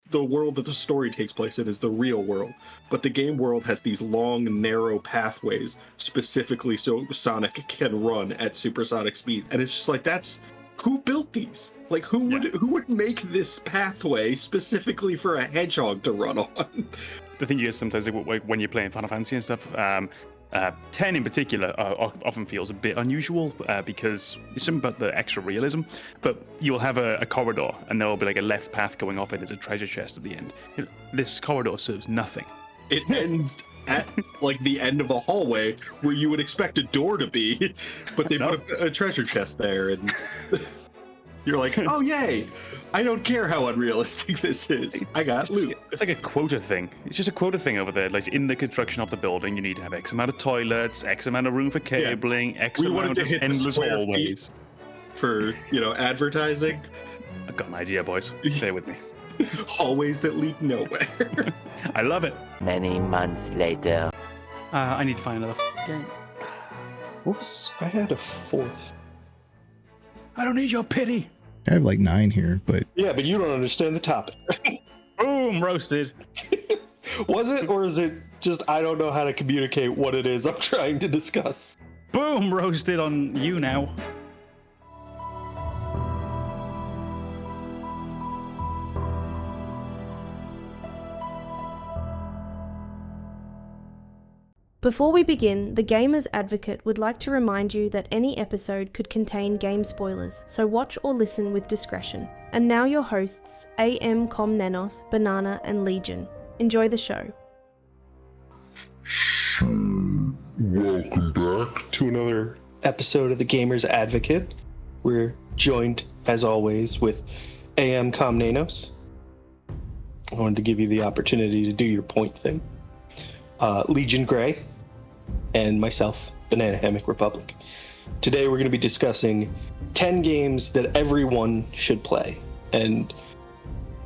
the world that the story takes place in is the real world, but the game world has these long, narrow pathways specifically so Sonic can run at supersonic speed. And it's just like, who built these? Like, who would make this pathway specifically for a hedgehog to run on? The thing is, sometimes when you're playing Final Fantasy and stuff, 10 in particular often feels a bit unusual because it's something about the extra realism. But you'll have a corridor, and there will be like a left path going off it. There's a treasure chest at the end. This corridor serves nothing. It ends at like the end of a hallway where you would expect a door to be, but they put a treasure chest there, and you're like, oh yay! I don't care how unrealistic this is. I got loot. It's like a quota thing. It's just a quota thing over there. Like in the construction of the building, you need to have X amount of toilets, X amount of room for cabling, X amount of endless hallways. For, advertising. I've got an idea, boys. Stay with me. Hallways that lead nowhere. I love it. Many months later. I need to find another game. I had a fourth. I don't need your pity. I have like 9 here, but... Yeah, but you don't understand the topic. Boom, roasted. Was it, or is it just I don't know how to communicate what it is I'm trying to discuss? Boom, roasted on you now. Before we begin, the Gamer's Advocate would like to remind you that any episode could contain game spoilers, so watch or listen with discretion. And now your hosts, AMKomnenos, Banana, and Legion. Enjoy the show. Welcome back to another episode of the Gamer's Advocate. We're joined, as always, with AMKomnenos. I wanted to give you the opportunity to do your point thing. Legiongrey, and myself, BananaHammockRepublic. Today we're going to be discussing 10 games that everyone should play. And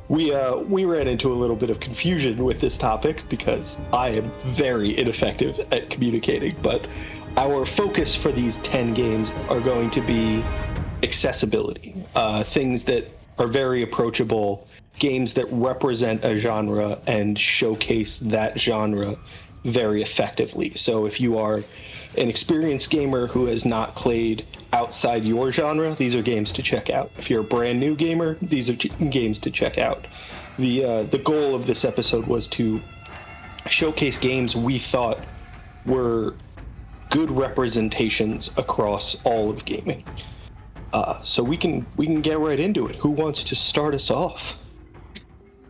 we ran into a little bit of confusion with this topic because I am very ineffective at communicating, but our focus for these 10 games are going to be accessibility, things that are very approachable, games that represent a genre and showcase that genre very effectively. So if you are an experienced gamer who has not played outside your genre, these are games to check out. If you're a brand new gamer, these are games to check out. The goal of this episode was to showcase games we thought were good representations across all of gaming. So we can get right into it. Who wants to start us off?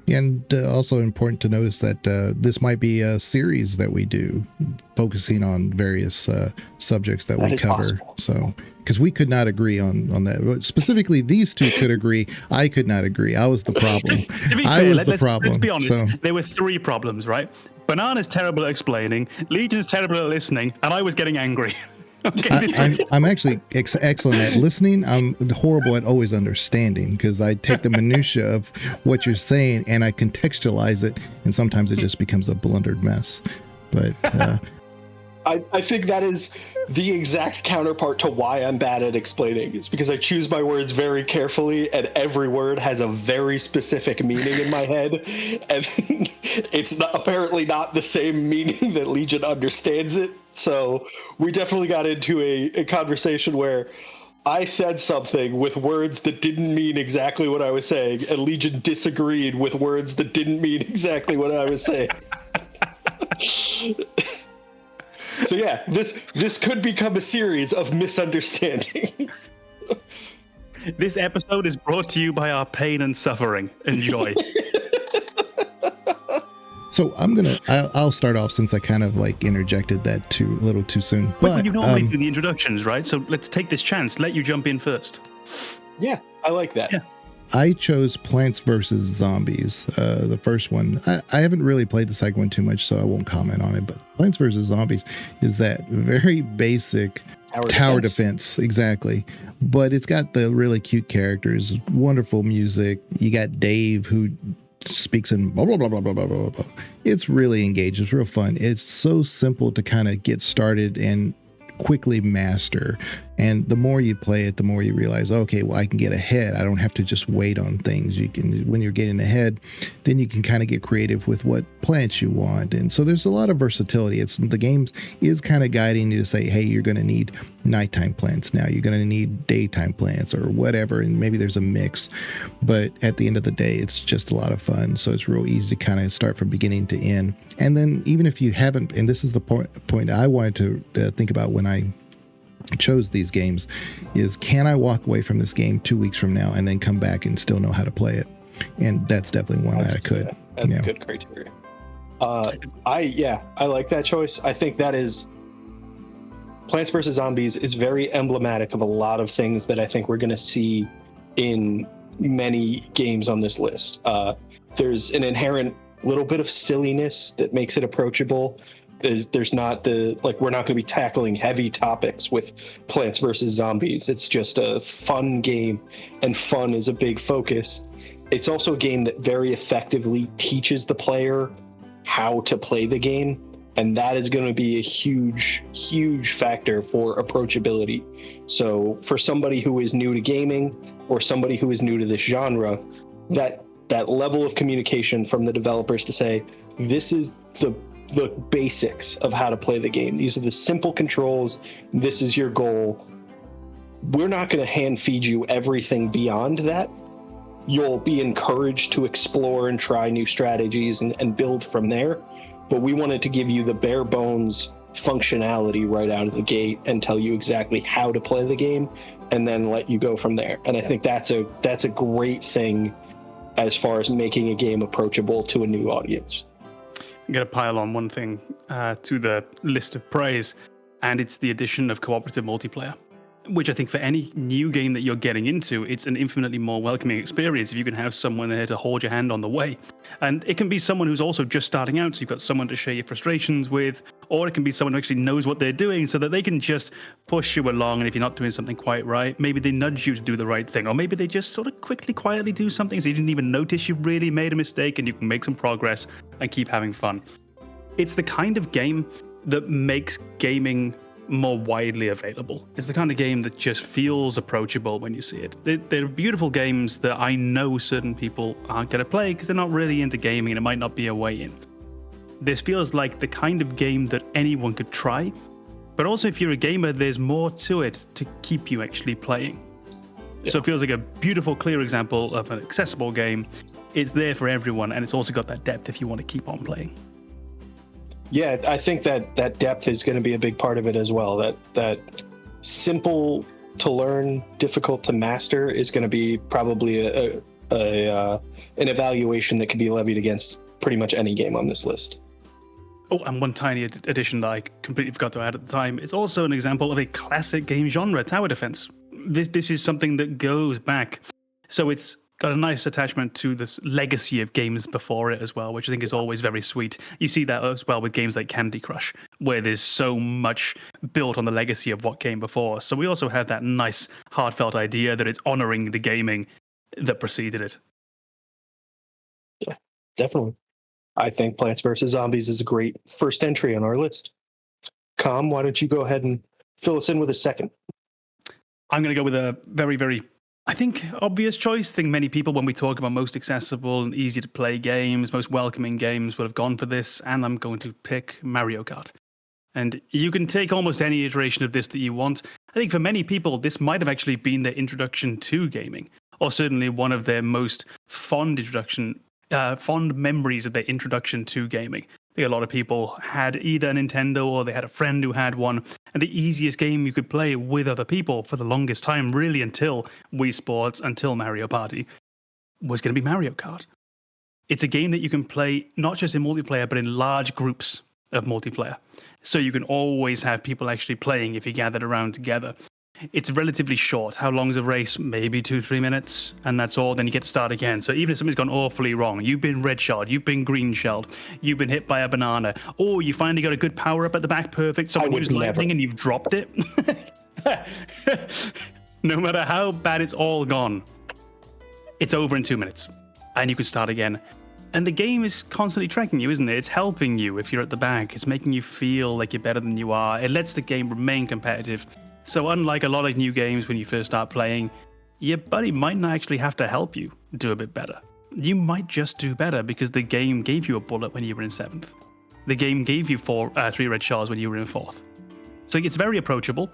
And also important to notice that this might be a series that we do, focusing on various subjects that we cover. Possible. So, because we could not agree on that. Specifically, these two could agree. I could not agree. I was the problem. Let's be honest. So, there were 3 problems, right? Banana's terrible at explaining, Legion's terrible at listening, and I was getting angry. Okay, I'm actually excellent at listening. I'm horrible at always understanding because I take the minutia of what you're saying and I contextualize it, and sometimes it just becomes a blundered mess. But I think that is the exact counterpart to why I'm bad at explaining. It's because I choose my words very carefully, and every word has a very specific meaning in my head, and it's apparently not the same meaning that Legion understands it. So we definitely got into a conversation where I said something with words that didn't mean exactly what I was saying, and Legion disagreed with words that didn't mean exactly what I was saying. So yeah, this could become a series of misunderstandings. This episode is brought to you by our pain and suffering. Enjoy. So I'll start off since I kind of like interjected that a little too soon. But you normally do the introductions, right? So let's take this chance. Let you jump in first. Yeah, I like that. Yeah. I chose Plants vs. Zombies, the first one. I haven't really played the second one too much, so I won't comment on it. But Plants vs. Zombies is that very basic tower defense, exactly. But it's got the really cute characters, wonderful music. You got Dave, who speaks in blah, blah, blah, blah, blah, blah, blah, blah. It's really engaged. It's real fun. It's so simple to kind of get started and quickly master. And the more you play it, the more you realize, okay, well, I can get ahead. I don't have to just wait on things. You can, when you're getting ahead, then you can kind of get creative with what plants you want. And so there's a lot of versatility. The game is kind of guiding you to say, hey, you're going to need nighttime plants now. You're going to need daytime plants or whatever. And maybe there's a mix. But at the end of the day, it's just a lot of fun. So it's real easy to kind of start from beginning to end. And then even if you haven't, and this is the point I wanted to think about when I chose these games, is can I walk away from this game 2 weeks from now and then come back and still know how to play it? And that's definitely one that I could. That's a good criteria. I like that choice. I think that is Plants vs. Zombies is very emblematic of a lot of things that I think we're going to see in many games on this list. There's an inherent little bit of silliness that makes it approachable. There's not we're not going to be tackling heavy topics with Plants vs. Zombies. It's just a fun game, and fun is a big focus. It's also a game that very effectively teaches the player how to play the game, and that is going to be a huge factor for approachability. So for somebody who is new to gaming or somebody who is new to this genre, that level of communication from the developers to say, this is the basics of how to play the game. These are the simple controls. This is your goal. We're not going to hand feed you everything beyond that. You'll be encouraged to explore and try new strategies and build from there. But we wanted to give you the bare bones functionality right out of the gate and tell you exactly how to play the game and then let you go from there. And I think that's a great thing as far as making a game approachable to a new audience. I'm going to pile on one thing to the list of praise, and it's the addition of cooperative multiplayer, which I think for any new game that you're getting into, it's an infinitely more welcoming experience if you can have someone there to hold your hand on the way. And it can be someone who's also just starting out, so you've got someone to share your frustrations with, or it can be someone who actually knows what they're doing so that they can just push you along, and if you're not doing something quite right, maybe they nudge you to do the right thing, or maybe they just sort of quietly do something so you didn't even notice you really made a mistake, and you can make some progress and keep having fun. It's the kind of game that makes gaming more widely available. It's the kind of game that just feels approachable when you see it. They're beautiful games that I know certain people aren't going to play because they're not really into gaming and it might not be a way in. This feels like the kind of game that anyone could try, but also if you're a gamer, there's more to it to keep you actually playing. Yeah. So it feels like a beautiful, clear example of an accessible game. It's there for everyone, and it's also got that depth if you want to keep on playing. Yeah, I think that depth is going to be a big part of it as well. That simple to learn, difficult to master is going to be probably an evaluation that could be levied against pretty much any game on this list. Oh, and one tiny addition that I completely forgot to add at the time. It's also an example of a classic game genre, tower defense. This is something that goes back. So it's got a nice attachment to this legacy of games before it as well, which I think is always very sweet. You see that as well with games like Candy Crush, where there's so much built on the legacy of what came before. So we also have that nice, heartfelt idea that it's honoring the gaming that preceded it. Yeah, definitely. I think Plants vs. Zombies is a great first entry on our list. Com, why don't you go ahead and fill us in with a second? I'm going to go with a very, very, I think, obvious choice. I think many people, when we talk about most accessible and easy to play games, most welcoming games, would have gone for this, and I'm going to pick Mario Kart. And you can take almost any iteration of this that you want. I think for many people, this might have actually been their introduction to gaming, or certainly one of their most fond memories of their introduction to gaming. I think a lot of people had either a Nintendo or they had a friend who had one, and the easiest game you could play with other people for the longest time, really until Wii Sports, until Mario Party, was going to be Mario Kart. It's a game that you can play not just in multiplayer, but in large groups of multiplayer. So you can always have people actually playing if you gathered around together. It's relatively short. How long is a race? Maybe 2-3 minutes, and that's all. Then you get to start again. So even if something's gone awfully wrong, you've been red shelled, you've been green shelled, you've been hit by a banana, or you finally got a good power up at the back, perfect. Someone used lightning and you've dropped it. No matter how bad it's all gone, it's over in 2 minutes, and you can start again. And the game is constantly tracking you, isn't it? It's helping you if you're at the back. It's making you feel like you're better than you are. It lets the game remain competitive. So unlike a lot of new games when you first start playing, your buddy might not actually have to help you do a bit better. You might just do better because the game gave you a bullet when you were in 7th. The game gave you 3 red shards when you were in 4th. So it's very approachable.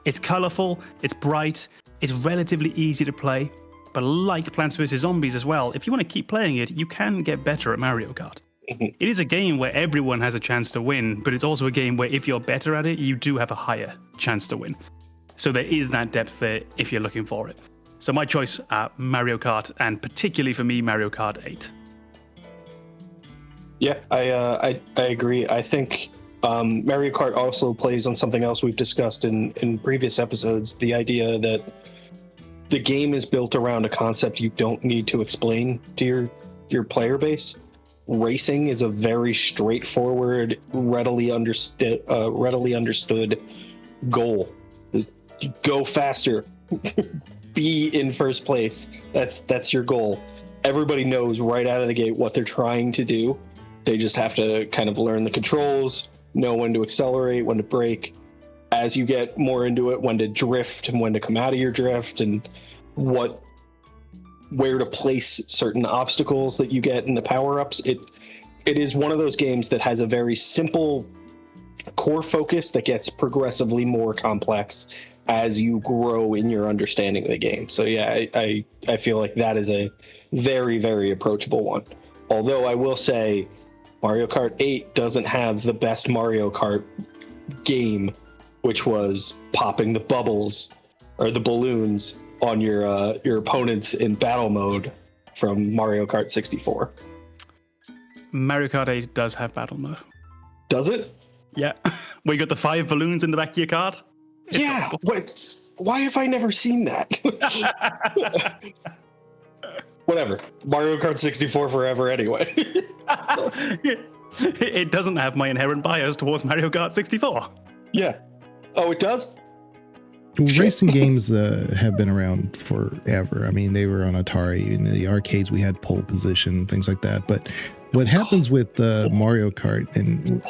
It's colorful, it's bright, it's relatively easy to play. But like Plants vs. Zombies as well, if you want to keep playing it, you can get better at Mario Kart. It is a game where everyone has a chance to win, but it's also a game where if you're better at it, you do have a higher chance to win. So there is that depth there if you're looking for it. So my choice, Mario Kart, and particularly for me, Mario Kart 8. Yeah, I agree. I think Mario Kart also plays on something else we've discussed in previous episodes, the idea that the game is built around a concept you don't need to explain to your player base. Racing is a very straightforward, readily understood goal. Is go faster, be in first place. That's your goal. Everybody knows right out of the gate what they're trying to do. They just have to kind of learn the controls, know when to accelerate, when to brake. As you get more into it, when to drift and when to come out of your drift, and where to place certain obstacles that you get in the power-ups. It is one of those games that has a very simple core focus that gets progressively more complex as you grow in your understanding of the game. So yeah, I feel like that is a very, very approachable one. Although I will say Mario Kart 8 doesn't have the best Mario Kart game, which was popping the bubbles or the balloons on your opponents in battle mode from Mario Kart 64. Mario Kart 8 does have battle mode. Does it? Yeah. Where you got the 5 balloons in the back of your cart? Yeah. What? Why have I never seen that? Whatever. Mario Kart 64 forever anyway. It doesn't have my inherent bias towards Mario Kart 64. Yeah. Oh, it does? Well, racing games have been around forever. I mean, they were on Atari. In the arcades, we had pole position, things like that. But what happens with Mario Kart and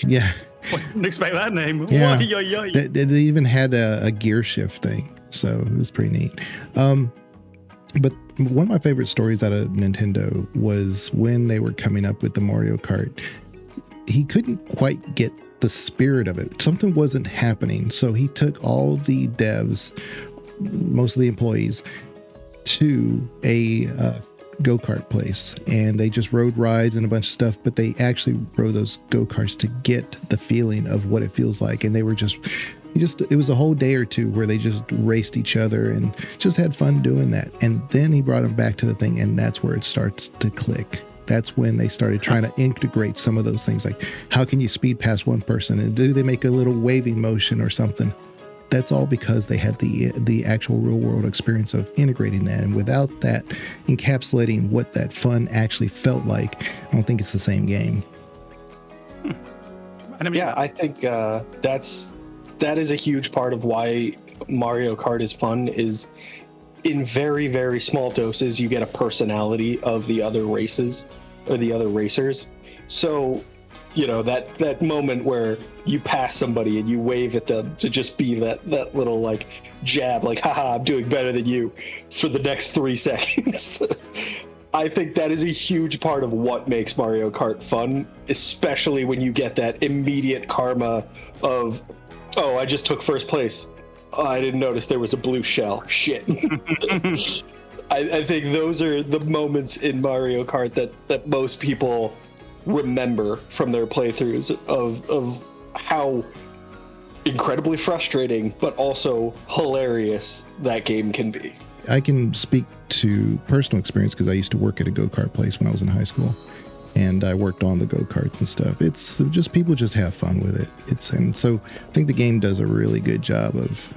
yeah, I didn't expect that name. Yeah, Oy. they even had a gear shift thing, so it was pretty neat. But one of my favorite stories out of Nintendo was when they were coming up with the Mario Kart. He couldn't quite get the spirit of it. Something wasn't happening. So he took all the devs, most of the employees, to a go-kart place, and they just rode rides and a bunch of stuff, but they actually rode those go-karts to get the feeling of what it feels like. And they were it was a whole day or two where they just raced each other and just had fun doing that. And then he brought them back to the thing, and that's where it starts to click. That's when they started trying to integrate some of those things, like how can you speed past one person, and do they make a little waving motion or something? That's all because they had the actual real world experience of integrating that. And without that encapsulating what that fun actually felt like, I don't think it's the same game. Yeah, I think that is a huge part of why Mario Kart is fun. Is in very, very small doses, you get a personality of the other races or the other racers. So, that moment where you pass somebody and you wave at them to just be that little like jab, like, haha, I'm doing better than you for the next 3 seconds. I think that is a huge part of what makes Mario Kart fun, especially when you get that immediate karma of, oh, I just took first place. Oh, I didn't notice there was a blue shell. Shit. I think those are the moments in Mario Kart that most people remember from their playthroughs of how incredibly frustrating but also hilarious that game can be. I can speak to personal experience because I used to work at a go-kart place when I was in high school, and I worked on the go-karts and stuff. It's just, people just have fun with it. And so I think the game does a really good job of,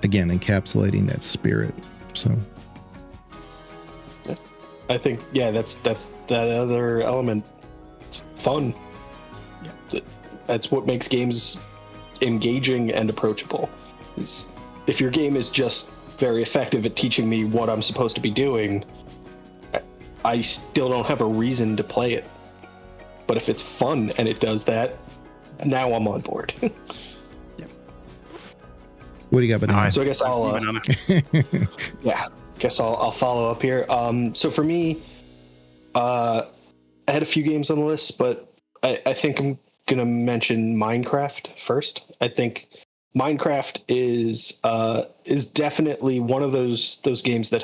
again, encapsulating that spirit. So I think, yeah, that's that other element. It's fun. Yeah. That's what makes games engaging and approachable. Is if your game is just very effective at teaching me what I'm supposed to be doing, I still don't have a reason to play it. But if it's fun and it does that, now I'm on board. Yeah. What do you got, Banana? So I guess I'll Banana. I'll follow up here. So for me, I had a few games on the list, but I think I'm gonna mention Minecraft first. I think Minecraft is definitely one of those games that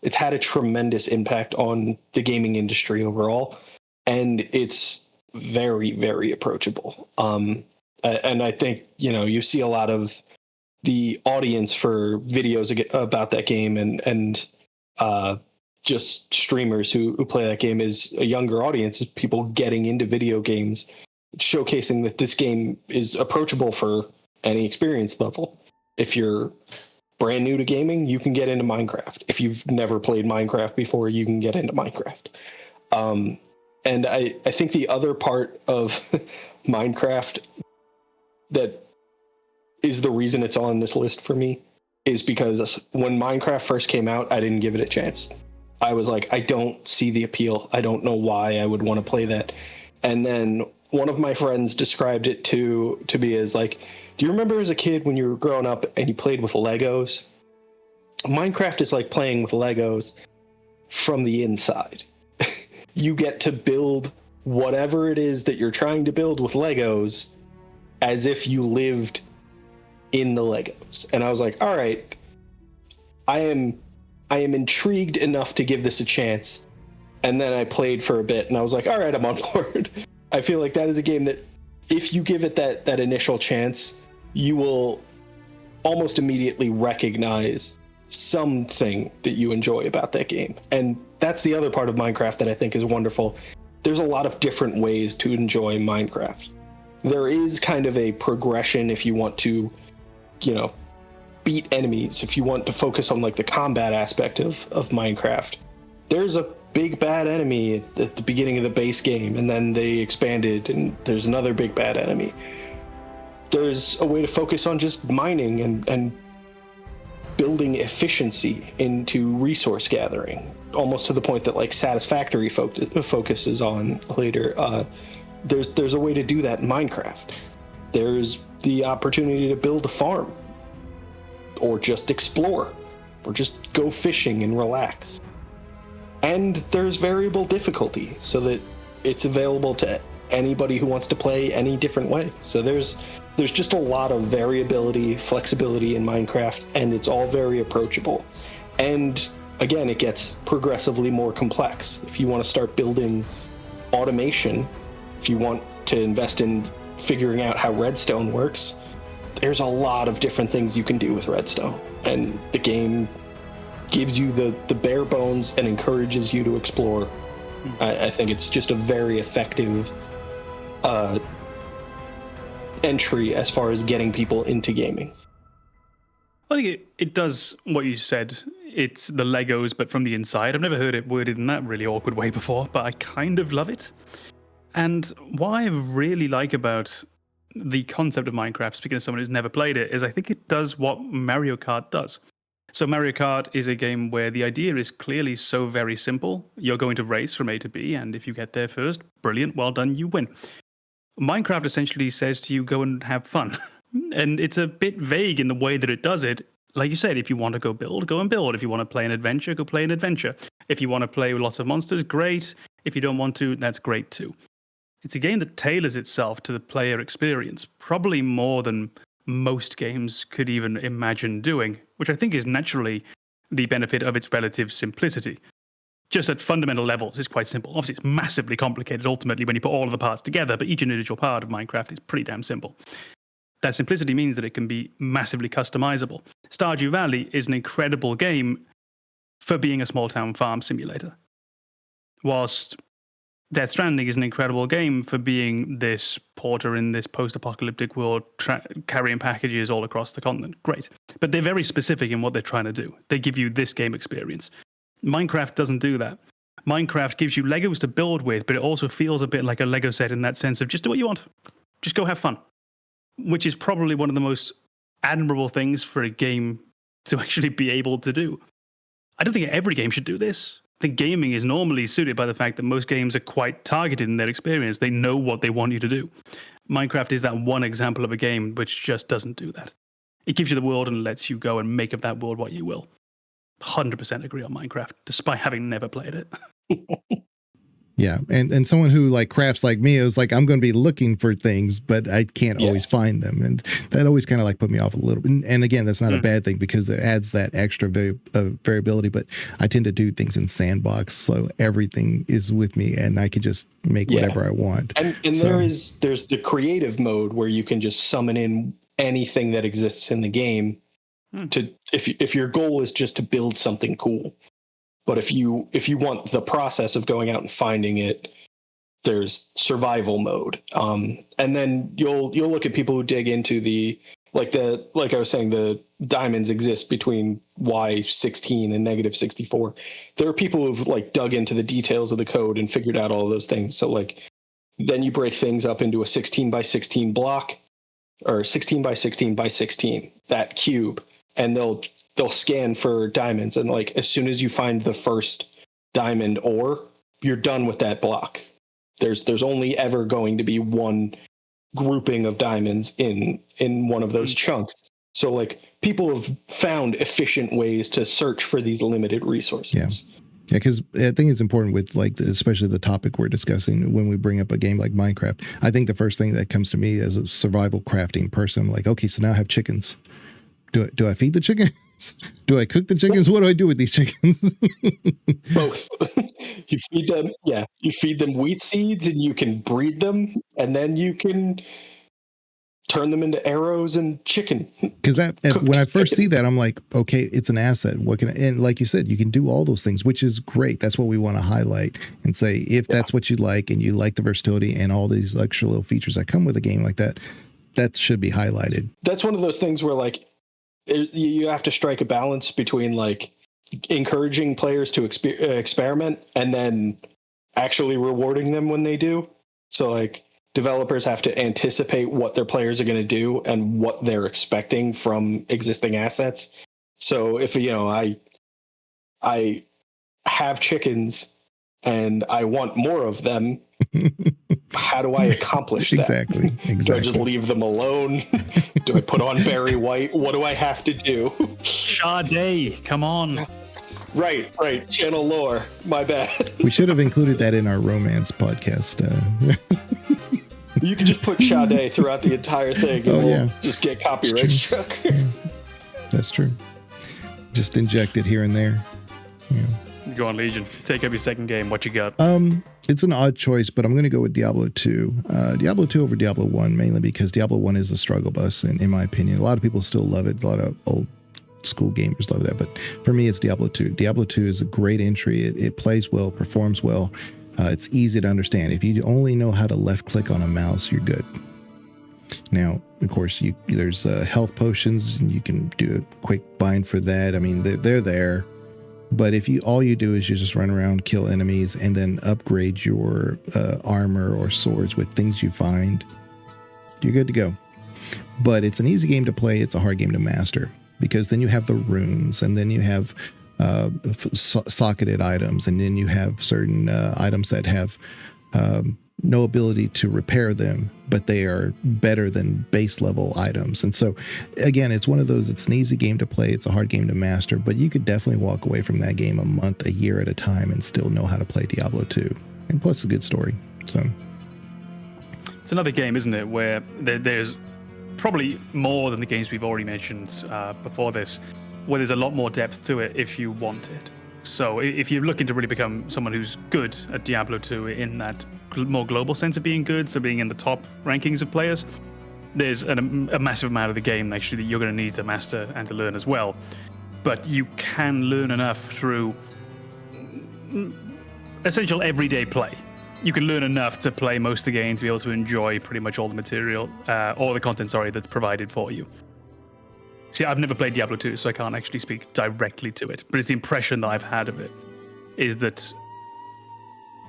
it's had a tremendous impact on the gaming industry overall, and it's very, very approachable. And I think, you see a lot of the audience for videos about that game and just streamers who play that game is a younger audience, is people getting into video games, showcasing that this game is approachable for any experience level. If you're brand new to gaming, you can get into Minecraft. If you've never played Minecraft before, you can get into Minecraft. And I think the other part of Minecraft that is the reason it's on this list for me is because when Minecraft first came out, I didn't give it a chance. I was like, I don't see the appeal. I don't know why I would want to play that. And then one of my friends described it to me as like, do you remember as a kid when you were growing up and you played with Legos? Minecraft is like playing with Legos from the inside. You get to build whatever it is that you're trying to build with Legos as if you lived in the Legos. And I was like, all right, I am intrigued enough to give this a chance. And then I played for a bit and I was like, all right, I'm on board. I feel like that is a game that if you give it that initial chance, you will almost immediately recognize something that you enjoy about that game. And that's the other part of Minecraft that I think is wonderful. There's a lot of different ways to enjoy Minecraft. There is kind of a progression if you want to, beat enemies, if you want to focus on like the combat aspect of Minecraft. There's a big bad enemy at the beginning of the base game, and then they expanded and there's another big bad enemy. There's a way to focus on just mining and building efficiency into resource gathering, almost to the point that like Satisfactory focuses on later. There's a way to do that in Minecraft. There's the opportunity to build a farm, or just explore, or just go fishing and relax. And there's variable difficulty so that it's available to anybody who wants to play any different way. So there's just a lot of variability, flexibility in Minecraft, and it's all very approachable. And again, it gets progressively more complex. If you want to start building automation, if you want to invest in figuring out how redstone works, there's a lot of different things you can do with redstone. And the game gives you the bare bones and encourages you to explore. I think it's just a very effective entry as far as getting people into gaming. I think it does what you said. It's the Legos, but from the inside. I've never heard it worded in that really awkward way before, but I kind of love it. And what I really like about the concept of Minecraft, speaking as someone who's never played it, is I think it does what Mario Kart does. So Mario Kart is a game where the idea is clearly so very simple. You're going to race from A to B, and if you get there first, brilliant, well done, you win. Minecraft essentially says to you, go and have fun. And it's a bit vague in the way that it does it. Like you said, if you want to go build, go and build. If you want to play an adventure, go play an adventure. If you want to play with lots of monsters, great. If you don't want to, that's great too. It's a game that tailors itself to the player experience, probably more than most games could even imagine doing, which I think is naturally the benefit of its relative simplicity. Just at fundamental levels, it's quite simple. Obviously, it's massively complicated ultimately when you put all of the parts together, but each individual part of Minecraft is pretty damn simple. That simplicity means that it can be massively customizable. Stardew Valley is an incredible game for being a small-town farm simulator, whilst Death Stranding is an incredible game for being this porter in this post-apocalyptic world carrying packages all across the continent. Great. But they're very specific in what they're trying to do. They give you this game experience. Minecraft doesn't do that. Minecraft gives you Legos to build with, but it also feels a bit like a Lego set in that sense of just do what you want. Just go have fun. Which is probably one of the most admirable things for a game to actually be able to do. I don't think every game should do this. I think gaming is normally suited by the fact that most games are quite targeted in their experience. They know what they want you to do. Minecraft is that one example of a game which just doesn't do that. It gives you the world and lets you go and make of that world what you will. 100% agree on Minecraft, despite having never played it. Yeah, and someone who like crafts like me, I was like, I'm going to be looking for things, but I can't always find them, and that always kind of like put me off a little bit. And again, that's not a bad thing because it adds that extra variability. But I tend to do things in sandbox, so everything is with me, and I can just make whatever I want. And so, there's the creative mode where you can just summon in anything that exists in the game to if your goal is just to build something cool. But if you want the process of going out and finding it, there's survival mode. And then you'll look at people who dig into like I was saying, the diamonds exist between Y16 and -64. There are people who've like dug into the details of the code and figured out all of those things. So like then you break things up into a 16 by 16 block or 16 by 16 by 16, that cube, and they'll scan for diamonds, and like as soon as you find the first diamond ore, you're done with that block. There's only ever going to be one grouping of diamonds in one of those chunks. So like people have found efficient ways to search for these limited resources. Yeah, because I think it's important with like especially the topic we're discussing when we bring up a game like Minecraft. I think the first thing that comes to me as a survival crafting person, I'm like, okay, so now I have chickens. Do I feed the chickens? Do I cook the chickens? What do I do with these chickens? Both. You feed them. Yeah. You feed them wheat seeds and you can breed them, and then you can turn them into arrows and chicken. Because when I first see that, I'm like, okay, it's an asset. And like you said, you can do all those things, which is great. That's what we want to highlight and say, if that's what you like and you like the versatility and all these extra little features that come with a game like that, that should be highlighted. That's one of those things where like, you have to strike a balance between like encouraging players to experiment and then actually rewarding them when they do. So like developers have to anticipate what their players are going to do and what they're expecting from existing assets. So if, I have chickens and I want more of them, how do I accomplish that? Exactly. Do I just leave them alone? Do I put on Barry White? What do I have to do? Sade, come on. Right. Channel lore. My bad. We should have included that in our romance podcast. You can just put Sade throughout the entire thing and we'll just get copyright struck. Yeah. That's true. Just inject it here and there. Yeah. Go on, Legion. Take up your second game. What you got? It's an odd choice, but I'm going to go with Diablo 2. Diablo 2 over Diablo 1, mainly because Diablo 1 is a struggle bus, in my opinion. A lot of people still love it. A lot of old school gamers love that. But for me, it's Diablo 2. Diablo 2 is a great entry. It plays well, performs well. It's easy to understand. If you only know how to left click on a mouse, you're good. Now, of course, there's health potions, and you can do a quick bind for that. I mean, they're there. But if all you do is you just run around, kill enemies, and then upgrade your armor or swords with things you find, you're good to go. But it's an easy game to play. It's a hard game to master because then you have the runes, and then you have socketed items, and then you have certain items that have no ability to repair them, but they are better than base level items. And so again, it's one of those, it's an easy game to play. It's a hard game to master, but you could definitely walk away from that game a month, a year at a time and still know how to play Diablo 2. And plus a good story. So it's another game, isn't it, where there's probably more than the games we've already mentioned before this, where there's a lot more depth to it if you want it. So if you're looking to really become someone who's good at Diablo 2 in that more global sense of being good, so being in the top rankings of players, there's a massive amount of the game actually that you're going to need to master and to learn as well. But you can learn enough through essential everyday play. You can learn enough to play most of the game to be able to enjoy pretty much all the material, all the content, that's provided for you. See, I've never played Diablo 2, so I can't actually speak directly to it. But it's the impression that I've had of it is that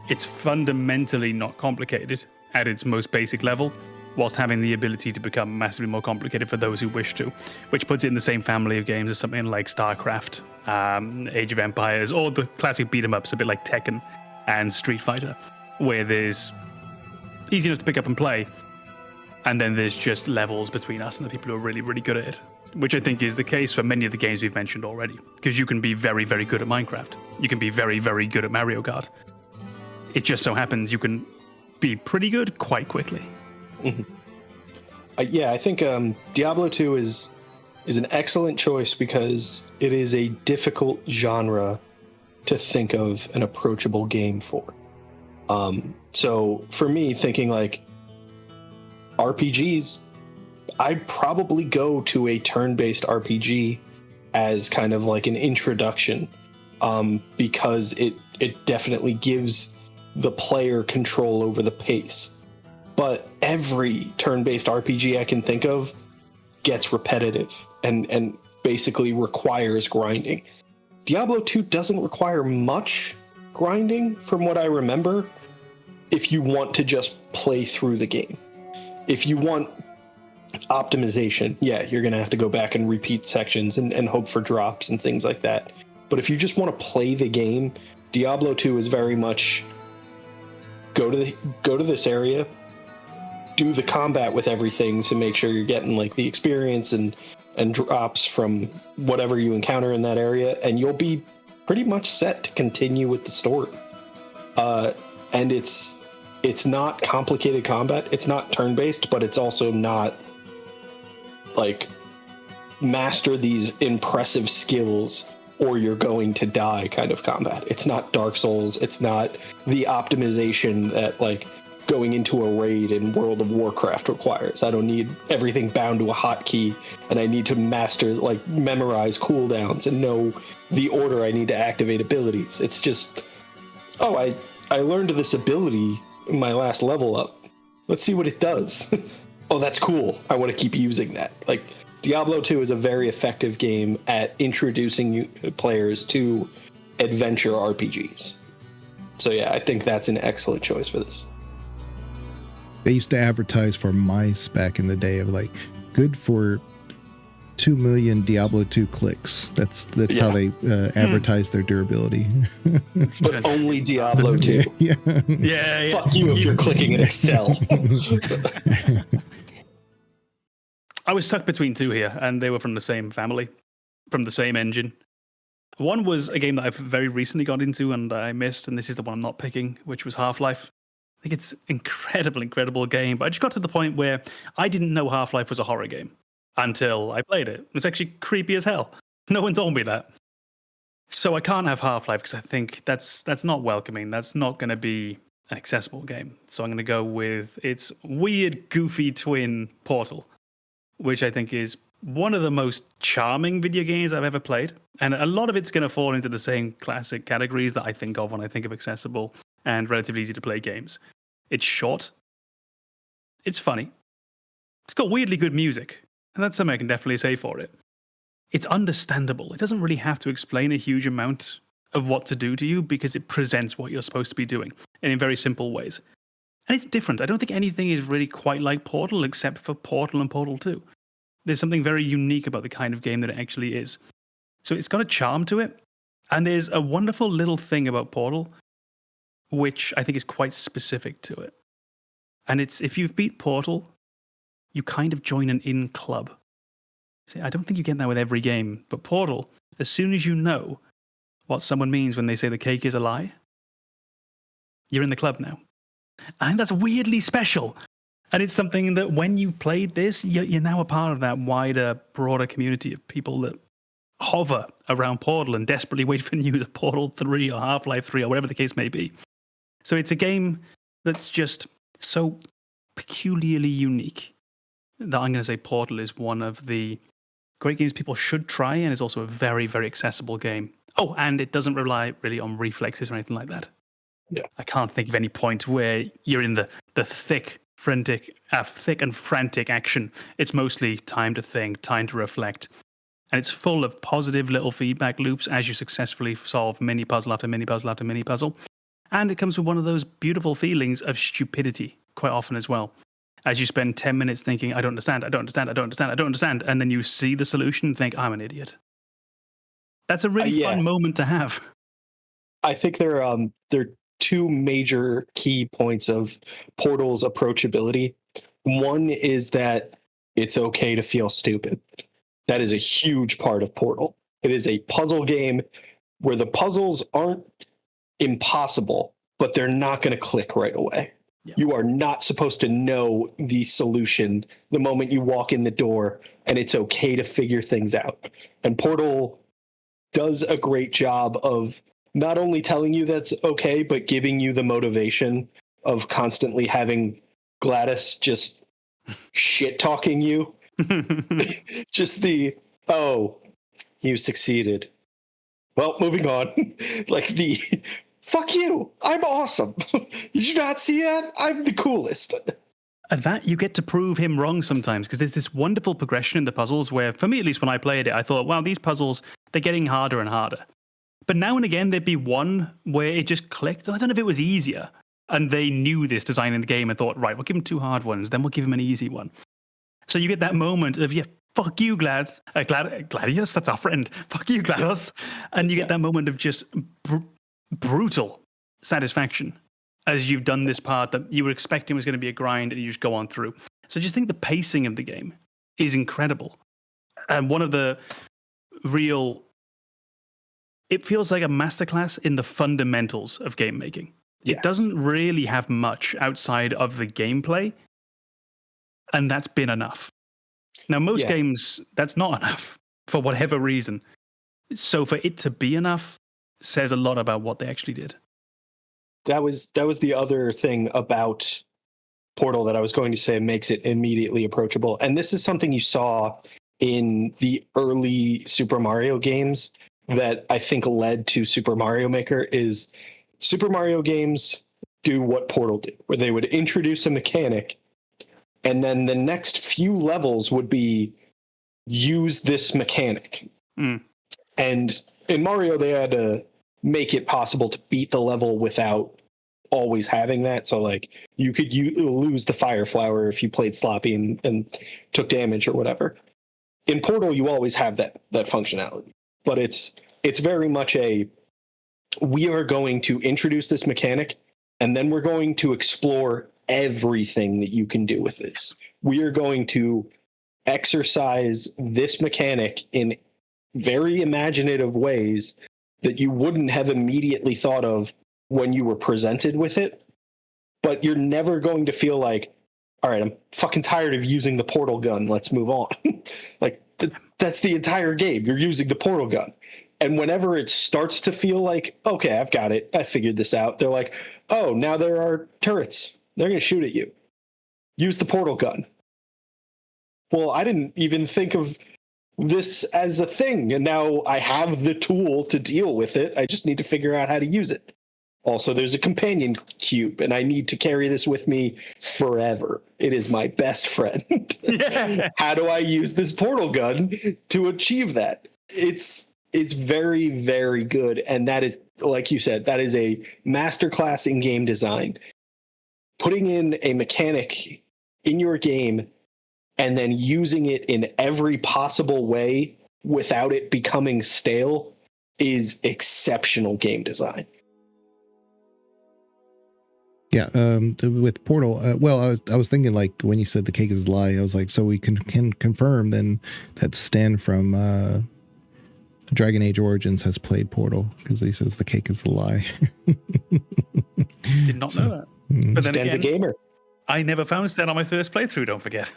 it's fundamentally not complicated at its most basic level, whilst having the ability to become massively more complicated for those who wish to, which puts it in the same family of games as something like StarCraft, Age of Empires, or the classic beat-em-ups, a bit like Tekken and Street Fighter, where there's easy enough to pick up and play, And then there's just levels between us and the people who are really, really good at it, which I think is the case for many of the games we've mentioned already. Because you can be very, very good at Minecraft. You can be very, very good at Mario Kart. It just so happens you can be pretty good quite quickly. Mm-hmm. I think Diablo 2 is an excellent choice because it is a difficult genre to think of an approachable game for. So for me, thinking like RPGs, I'd probably go to a turn-based RPG as kind of like an introduction, because it definitely gives the player control over the pace. But every turn-based RPG I can think of gets repetitive and basically requires grinding. Diablo 2 doesn't require much grinding from what I remember if you want to just play through the game. If you want optimization, yeah, you're going to have to go back and repeat sections and hope for drops and things like that. But if you just want to play the game, Diablo 2 is very much go to this area, do the combat with everything to make sure you're getting like the experience and drops from whatever you encounter in that area, and you'll be pretty much set to continue with the story. And it's not complicated combat. It's not turn-based, but it's also not like master these impressive skills or you're going to die kind of combat. It's not Dark Souls. It's not the optimization that like going into a raid in World of Warcraft requires. I don't need everything bound to a hotkey, and I need to memorize cooldowns and know the order I need to activate abilities. It's just, I learned this ability in my last level up. Let's see what it does. Oh, that's cool. I want to keep using that. Like, Diablo 2 is a very effective game at introducing players to adventure RPGs. So yeah, I think that's an excellent choice for this. They used to advertise for mice back in the day of like, good for 2 million Diablo 2 clicks. That's how they advertise their durability. But only Diablo 2. Yeah. Fuck you if you're clicking in Excel. I was stuck between two here, and they were from the same family, from the same engine. One was a game that I've very recently got into and I missed, and this is the one I'm not picking, which was Half-Life. I think it's incredible game, but I just got to the point where I didn't know Half-Life was a horror game until I played it. It's actually creepy as hell. No one told me that. So I can't have Half-Life because I think that's not welcoming. That's not going to be an accessible game. So I'm going to go with its weird, goofy twin Portal, which I think is one of the most charming video games I've ever played. And a lot of it's going to fall into the same classic categories that I think of when I think of accessible and relatively easy to play games. It's short. It's funny. It's got weirdly good music. And that's something I can definitely say for it. It's understandable. It doesn't really have to explain a huge amount of what to do to you because it presents what you're supposed to be doing and in very simple ways. And it's different. I don't think anything is really quite like Portal except for Portal and Portal 2. There's something very unique about the kind of game that it actually is. So it's got a charm to it. And there's a wonderful little thing about Portal, which I think is quite specific to it. And it's if you've beat Portal, you kind of join an in club. See, I don't think you get that with every game, but Portal, as soon as you know what someone means when they say the cake is a lie, you're in the club now. And that's weirdly special. And it's something that when you've played this, you're now a part of that wider, broader community of people that hover around Portal and desperately wait for news of Portal 3 or Half-Life 3 or whatever the case may be. So it's a game that's just so peculiarly unique that I'm going to say Portal is one of the great games people should try, and is also a very, very accessible game. Oh, and it doesn't rely really on reflexes or anything like that. Yeah. I can't think of any point where you're in the thick and frantic action. It's mostly time to think, time to reflect. And it's full of positive little feedback loops as you successfully solve mini puzzle after mini puzzle after mini puzzle. And it comes with one of those beautiful feelings of stupidity quite often as well. As you spend 10 minutes thinking, I don't understand. And then you see the solution and think, I'm an idiot. That's a really fun moment to have. I think there are two major key points of Portal's approachability. One is that it's okay to feel stupid. That is a huge part of Portal. It is a puzzle game where the puzzles aren't impossible, but they're not going to click right away. Yeah. You are not supposed to know the solution the moment you walk in the door, and it's okay to figure things out. And Portal does a great job of not only telling you that's okay, but giving you the motivation of constantly having Gladys just shit talking you. Just the, oh, you succeeded. Well, moving on. Like the, fuck you, I'm awesome. Did you not see that? I'm the coolest. And that you get to prove him wrong sometimes, because there's this wonderful progression in the puzzles where, for me at least when I played it, I thought, wow, these puzzles, they're getting harder and harder. But now and again, there'd be one where it just clicked. And I don't know if it was easier. And they knew this design in the game and thought, right, we'll give him 2 hard ones, then we'll give him an easy one. So you get that moment of, yeah, fuck you, Gladius, that's our friend. Fuck you, GLaDOS. And you get that moment of just brutal satisfaction as you've done this part that you were expecting was going to be a grind, and you just go on through. So I just think the pacing of the game is incredible. And one of the real... It feels like a masterclass in the fundamentals of game making. Yes. It doesn't really have much outside of the gameplay, and that's been enough. Now, most games, that's not enough for whatever reason. So for it to be enough says a lot about what they actually did. That was the other thing about Portal that I was going to say makes it immediately approachable. And this is something you saw in the early Super Mario games that I think led to Super Mario Maker. Is Super Mario games do what Portal did, where they would introduce a mechanic, and then the next few levels would be use this mechanic. And in Mario, they had to make it possible to beat the level without always having that. So like you could lose the fire flower if you played sloppy and took damage or whatever. In Portal, you always have that functionality, but it's very much we are going to introduce this mechanic, and then we're going to explore everything that you can do with this. We are going to exercise this mechanic in very imaginative ways that you wouldn't have immediately thought of when you were presented with it. But you're never going to feel like, all right, I'm fucking tired of using the portal gun. Let's move on. Like that's the entire game. You're using the portal gun. And whenever it starts to feel like, okay, I've got it, I figured this out, they're like, oh, now there are turrets. They're going to shoot at you. Use the portal gun. Well, I didn't even think of this as a thing, and now I have the tool to deal with it. I just need to figure out how to use it. Also, there's a companion cube, and I need to carry this with me forever. It is my best friend. Yeah. How do I use this portal gun to achieve that? It's very, very good, and that is, like you said, that is a masterclass in game design. Putting in a mechanic in your game and then using it in every possible way without it becoming stale is exceptional game design. Yeah, with Portal, I was thinking, like, when you said the cake is a lie, I was like, so we can confirm then that Stan from Dragon Age Origins has played Portal, because he says the cake is a lie. Did not know that. But then Stan's again, a gamer. I never found Stan on my first playthrough, don't forget.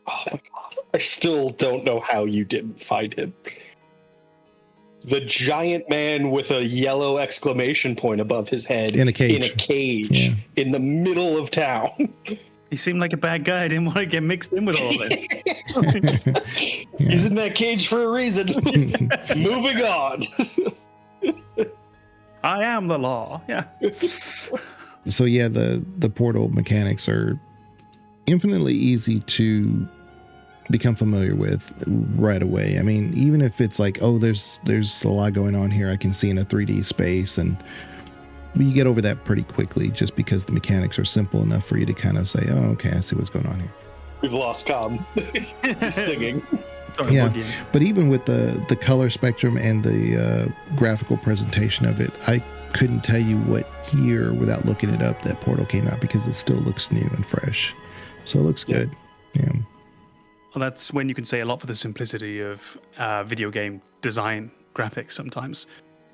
Oh my god. I still don't know how you didn't find him. The giant man with a yellow exclamation point above his head in a cage, yeah. In the middle of town. He seemed like a bad guy. I didn't want to get mixed in with all this. Yeah. He's in that cage for a reason. Moving on. I am the law. Yeah. So yeah, the Portal mechanics are infinitely easy to become familiar with right away. I mean, even if it's like, oh, there's a lot going on here, I can see in a 3D space, and you get over that pretty quickly just because the mechanics are simple enough for you to kind of say, oh, okay, I see what's going on here. We've lost Com. He's singing. Sorry, yeah, but even with the color spectrum and the graphical presentation of it, I couldn't tell you what year without looking it up that Portal came out, because it still looks new and fresh. So it looks good. Yeah. Well, that's when you can say a lot for the simplicity of video game design graphics sometimes,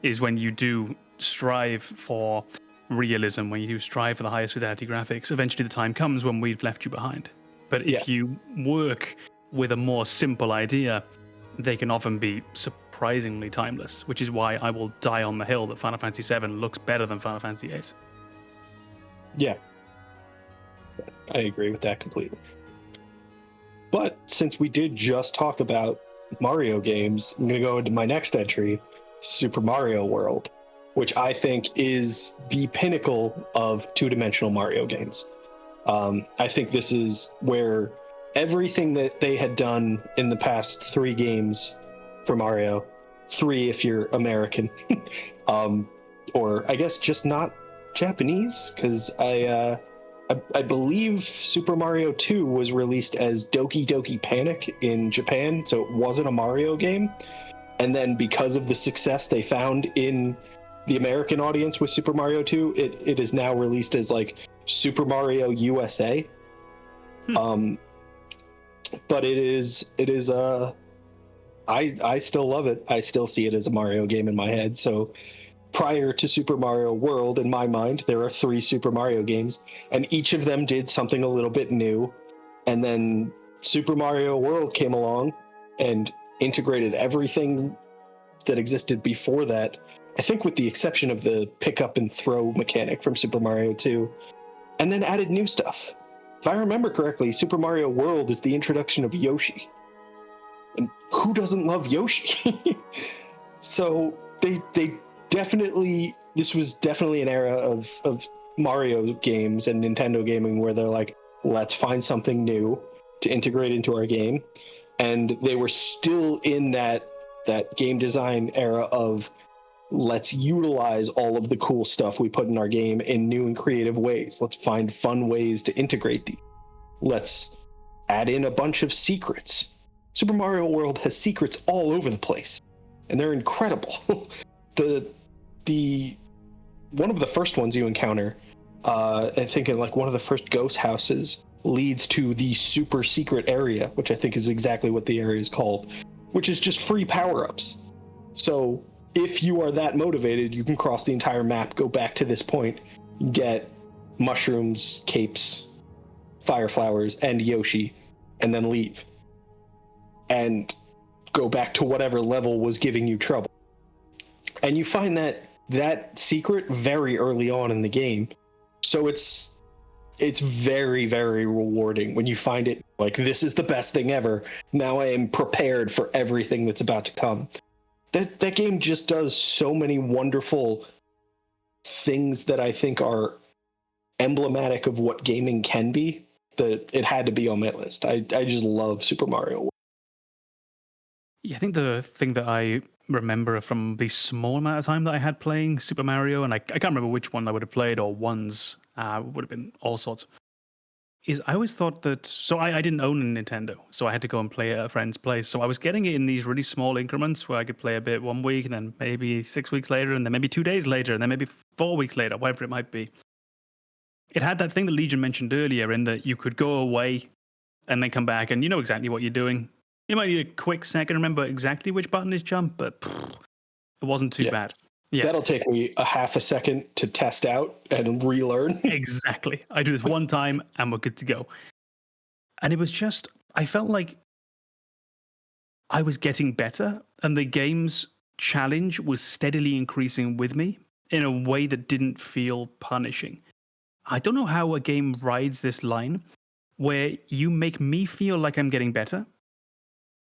is when you do strive for realism, when you do strive for the highest fidelity graphics, eventually the time comes when we've left you behind. But if you work with a more simple idea, they can often be surprisingly timeless, which is why I will die on the hill that Final Fantasy VII looks better than Final Fantasy VIII. Yeah. I agree with that completely. But since we did just talk about Mario games, I'm going to go into my next entry, Super Mario World, which I think is the pinnacle of two-dimensional Mario games. I think this is where everything that they had done in the past 3 games for Mario, 3 if you're American, or I guess just not Japanese, because I believe Super Mario 2 was released as Doki Doki Panic in Japan, so it wasn't a Mario game. And then because of the success they found in the American audience with Super Mario 2, it is now released as like Super Mario USA. But it is I still love it. I still see it as a Mario game in my head. So prior to Super Mario World, in my mind, there are 3 Super Mario games, and each of them did something a little bit new. And then Super Mario World came along and integrated everything that existed before that, I think with the exception of the pick up and throw mechanic from Super Mario 2, and then added new stuff. If I remember correctly, Super Mario World is the introduction of Yoshi. And who doesn't love Yoshi? So they definitely, this was definitely an era of Mario games and Nintendo gaming where they're like, let's find something new to integrate into our game. And they were still in that game design era of let's utilize all of the cool stuff we put in our game in new and creative ways. Let's find fun ways to integrate these. Let's add in a bunch of secrets. Super Mario World has secrets all over the place, and they're incredible. the one of the first ones you encounter, I think in like one of the first ghost houses, leads to the super secret area, which I think is exactly what the area is called, which is just free power-ups. So if you are that motivated, you can cross the entire map, go back to this point, get mushrooms, capes, fire flowers, and Yoshi, and then leave. And go back to whatever level was giving you trouble. And you find that secret very early on in the game. So it's very, very rewarding when you find it like, this is the best thing ever. Now I am prepared for everything that's about to come. That game just does so many wonderful things that I think are emblematic of what gaming can be, that it had to be on my list. I just love Super Mario World. Yeah, I think the thing that I remember from the small amount of time that I had playing Super Mario, and I can't remember which one I would have played or ones, would have been all sorts, is I always thought that, so I didn't own a Nintendo, so I had to go and play at a friend's place. So I was getting it in these really small increments where I could play a bit 1 week, and then maybe 6 weeks later, and then maybe 2 days later, and then maybe 4 weeks later, whatever it might be. It had that thing that Legion mentioned earlier, in that you could go away and then come back, and you know exactly what you're doing. You might need a quick second to remember exactly which button is jump, but it wasn't too bad. Yeah. That'll take me a half a second to test out and relearn. Exactly. I do this one time and we're good to go. And it was just, I felt like I was getting better, and the game's challenge was steadily increasing with me in a way that didn't feel punishing. I don't know how a game rides this line where you make me feel like I'm getting better,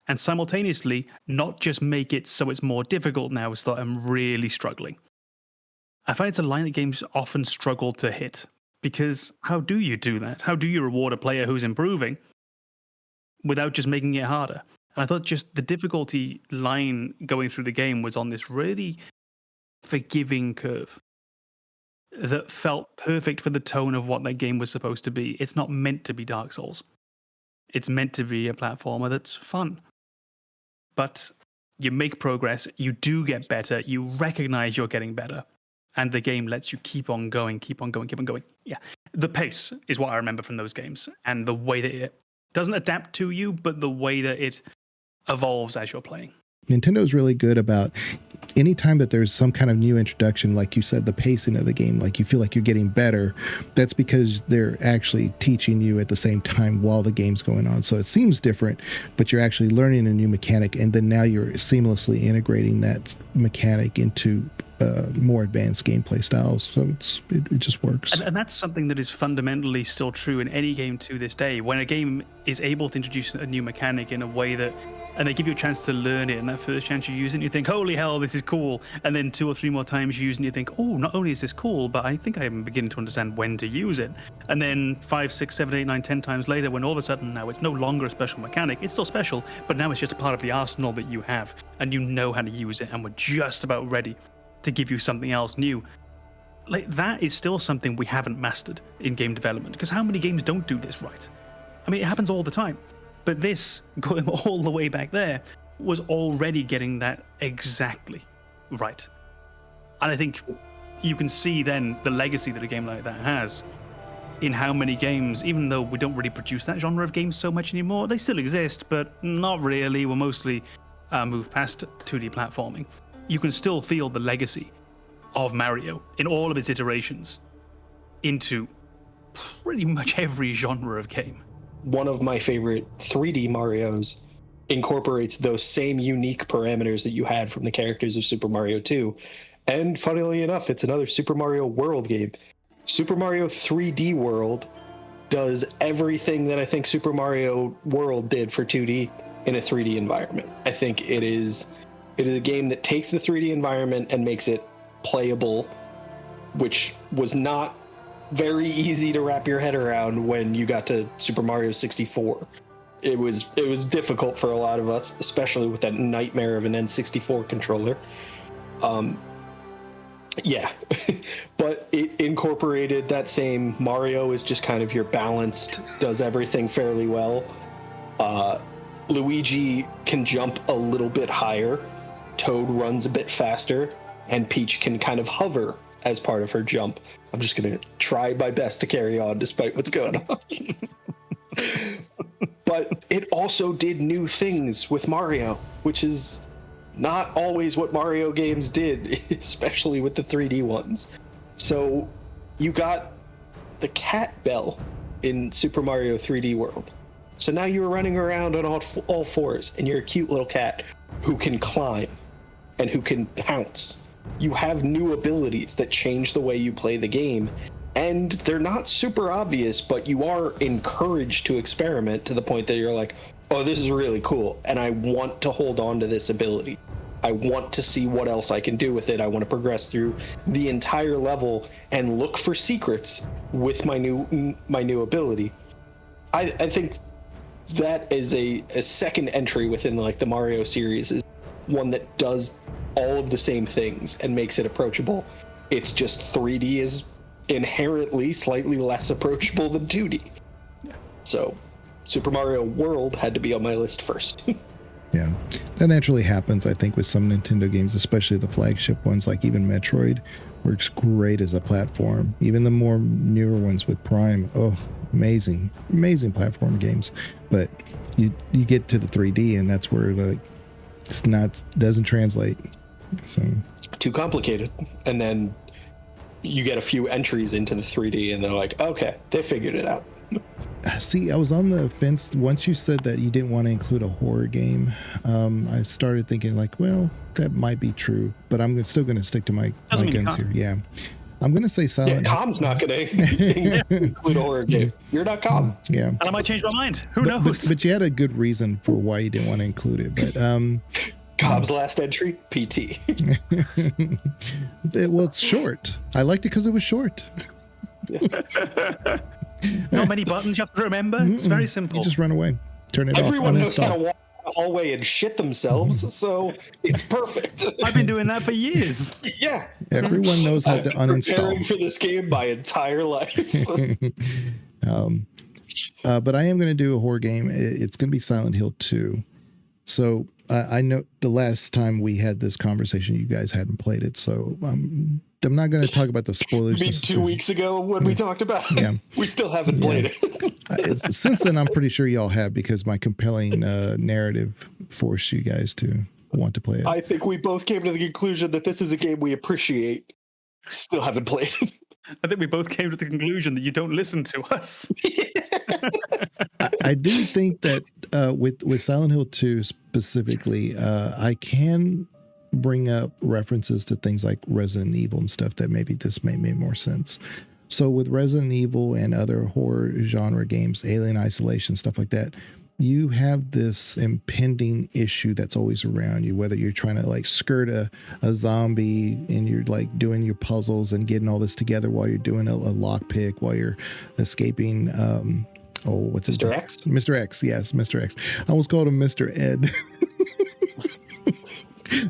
and simultaneously not just make it so it's more difficult now so that I'm really struggling. I find it's a line that games often struggle to hit, because how do you do that? How do you reward a player who's improving without just making it harder? And I thought just the difficulty line going through the game was on this really forgiving curve that felt perfect for the tone of what that game was supposed to be. It's not meant to be Dark Souls. It's meant to be a platformer that's fun. But you make progress, you do get better, you recognize you're getting better, and the game lets you keep on going, keep on going, keep on going. Yeah. The pace is what I remember from those games, and the way that it doesn't adapt to you, but the way that it evolves as you're playing. Nintendo's really good about anytime that there's some kind of new introduction, like you said, the pacing of the game, like you feel like you're getting better. That's because they're actually teaching you at the same time while the game's going on. So it seems different, but you're actually learning a new mechanic, and then now you're seamlessly integrating that mechanic into more advanced gameplay styles. So it just works. And that's something that is fundamentally still true in any game to this day. When a game is able to introduce a new mechanic in a way that, and they give you a chance to learn it, and that first chance you use it, and you think, holy hell, this is cool. And then 2 or 3 more times you use it, and you think, oh, not only is this cool, but I think I'm beginning to understand when to use it. And then 5, 6, 7, 8, 9, 10 times later, when all of a sudden now it's no longer a special mechanic, it's still special, but now it's just a part of the arsenal that you have, and you know how to use it, and we're just about ready to give you something else new. Like, that is still something we haven't mastered in game development, because how many games don't do this right? I mean, it happens all the time. But this, going all the way back there, was already getting that exactly right. And I think you can see then the legacy that a game like that has in how many games, even though we don't really produce that genre of games so much anymore, they still exist, but not really. We're mostly moved past 2D platforming. You can still feel the legacy of Mario in all of its iterations into pretty much every genre of game. One of my favorite 3D Marios incorporates those same unique parameters that you had from the characters of Super Mario 2. And funnily enough, it's another Super Mario World game. Super Mario 3D World does everything that I think Super Mario World did for 2D in a 3D environment. I think it is a game that takes the 3D environment and makes it playable, which was not very easy to wrap your head around when you got to Super Mario 64. It was difficult for a lot of us, especially with that nightmare of an N64 controller. Yeah, but it incorporated that same Mario is just kind of your balanced, does everything fairly well. Luigi can jump a little bit higher, Toad runs a bit faster, and Peach can kind of hover as part of her jump. I'm just going to try my best to carry on despite what's going on. But it also did new things with Mario, which is not always what Mario games did, especially with the 3D ones. So you got the cat bell in Super Mario 3D World. So now you're running around on all fours, and you're a cute little cat who can climb and who can pounce. You have new abilities that change the way you play the game, and they're not super obvious, but you are encouraged to experiment to the point that you're like, oh, this is really cool, and I want to hold on to this ability. I want to see what else I can do with it. I want to progress through the entire level and look for secrets with my new ability. I think that is a second entry within like the Mario series, is one that does all of the same things and makes it approachable. It's just 3D is inherently slightly less approachable than 2D. Yeah. So Super Mario World had to be on my list first. Yeah, that naturally happens, I think, with some Nintendo games, especially the flagship ones, like even Metroid works great as a platform. Even the more newer ones with Prime, oh, amazing platform games. But you get to the 3D, and that's where doesn't translate. So too complicated. And then you get a few entries into the 3D, and they're like, okay, they figured it out. See, I was on the fence. Once you said that you didn't want to include a horror game, I started thinking like, well, that might be true, but I'm still going to stick to my guns here. Yeah. I'm going to say Silent Hill. Com's not going to include a horror game. You're not Com. Yeah. And I might change my mind. Who knows? But you had a good reason for why you didn't want to include it. But Cobb's last entry, PT. Well, it's short. I liked it because it was short. Not many buttons you have to remember. It's very simple. You just run away. Turn it Everyone off. knows how to walk down the hallway and shit themselves, so it's perfect. I've been doing that for years. Yeah. Everyone knows how to uninstall. Preparing for this game my entire life. But I am going to do a horror game. It's going to be Silent Hill 2. So I know the last time we had this conversation, you guys hadn't played it. So I'm I'm not going to talk about the spoilers. You mean 2 weeks ago when we talked about it? Yeah. We still haven't played it. Since then, I'm pretty sure y'all have, because my compelling narrative forced you guys to want to play it. I think we both came to the conclusion that this is a game we appreciate. Still haven't played it. I think we both came to the conclusion that you don't listen to us. I do think that with Silent Hill 2 specifically, I can bring up references to things like Resident Evil and stuff that maybe this may make more sense. So with Resident Evil and other horror genre games, Alien Isolation, stuff like that, you have this impending issue that's always around you, whether you're trying to like skirt a zombie and you're like doing your puzzles and getting all this together while you're doing a lockpick, while you're escaping, what's his name? Mr. X? Mr. X, yes, Mr. X. I almost called him Mr. Ed.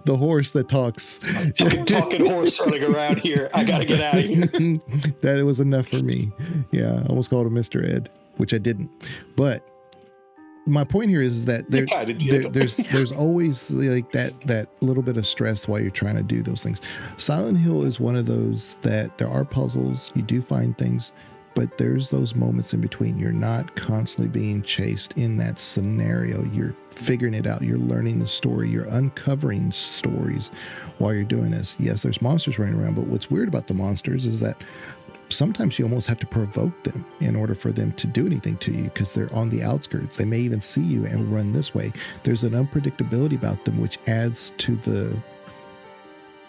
The horse that talks. Talking horse running around here. I gotta get out of here. That was enough for me. Yeah, I almost called him Mr. Ed, which I didn't. But my point here is that there's always like that little bit of stress while you're trying to do those things. Silent Hill is one of those that there are puzzles, you do find things, but there's those moments in between. You're not constantly being chased in that scenario. You're figuring it out. You're learning the story. You're uncovering stories while you're doing this. Yes, there's monsters running around, but what's weird about the monsters is that sometimes you almost have to provoke them in order for them to do anything to you, because they're on the outskirts. They may even see you and run this way. There's an unpredictability about them, which adds to the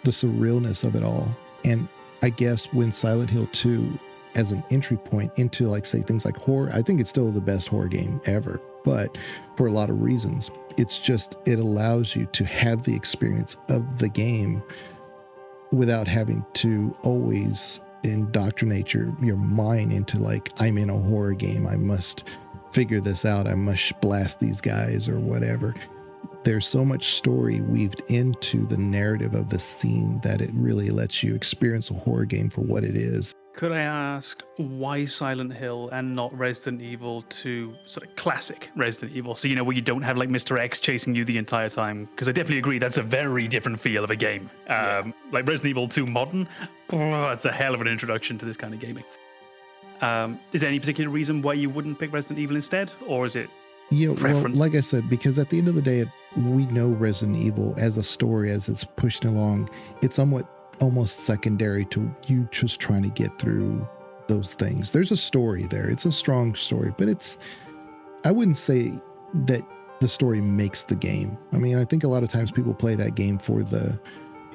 surrealness of it all. And I guess when Silent Hill 2 as an entry point into, like, say, things like horror, I think it's still the best horror game ever, but for a lot of reasons. It's just, it allows you to have the experience of the game without having to always indoctrinate your mind into, like, I'm in a horror game, I must figure this out, I must blast these guys or whatever. There's so much story weaved into the narrative of the scene that it really lets you experience a horror game for what it is. Could I ask why Silent Hill and not Resident Evil 2, sort of classic Resident Evil? So, where you don't have like Mr. X chasing you the entire time? Because I definitely agree that's a very different feel of a game. Like Resident Evil 2 Modern, it's a hell of an introduction to this kind of gaming. Is there any particular reason why you wouldn't pick Resident Evil instead? Or is it preference? Well, like I said, because at the end of the day, we know Resident Evil as a story, as it's pushing along, it's somewhat almost secondary to you just trying to get through those things. There's a story there. It's a strong story, but I wouldn't say that the story makes the game. I mean, I think a lot of times people play that game for the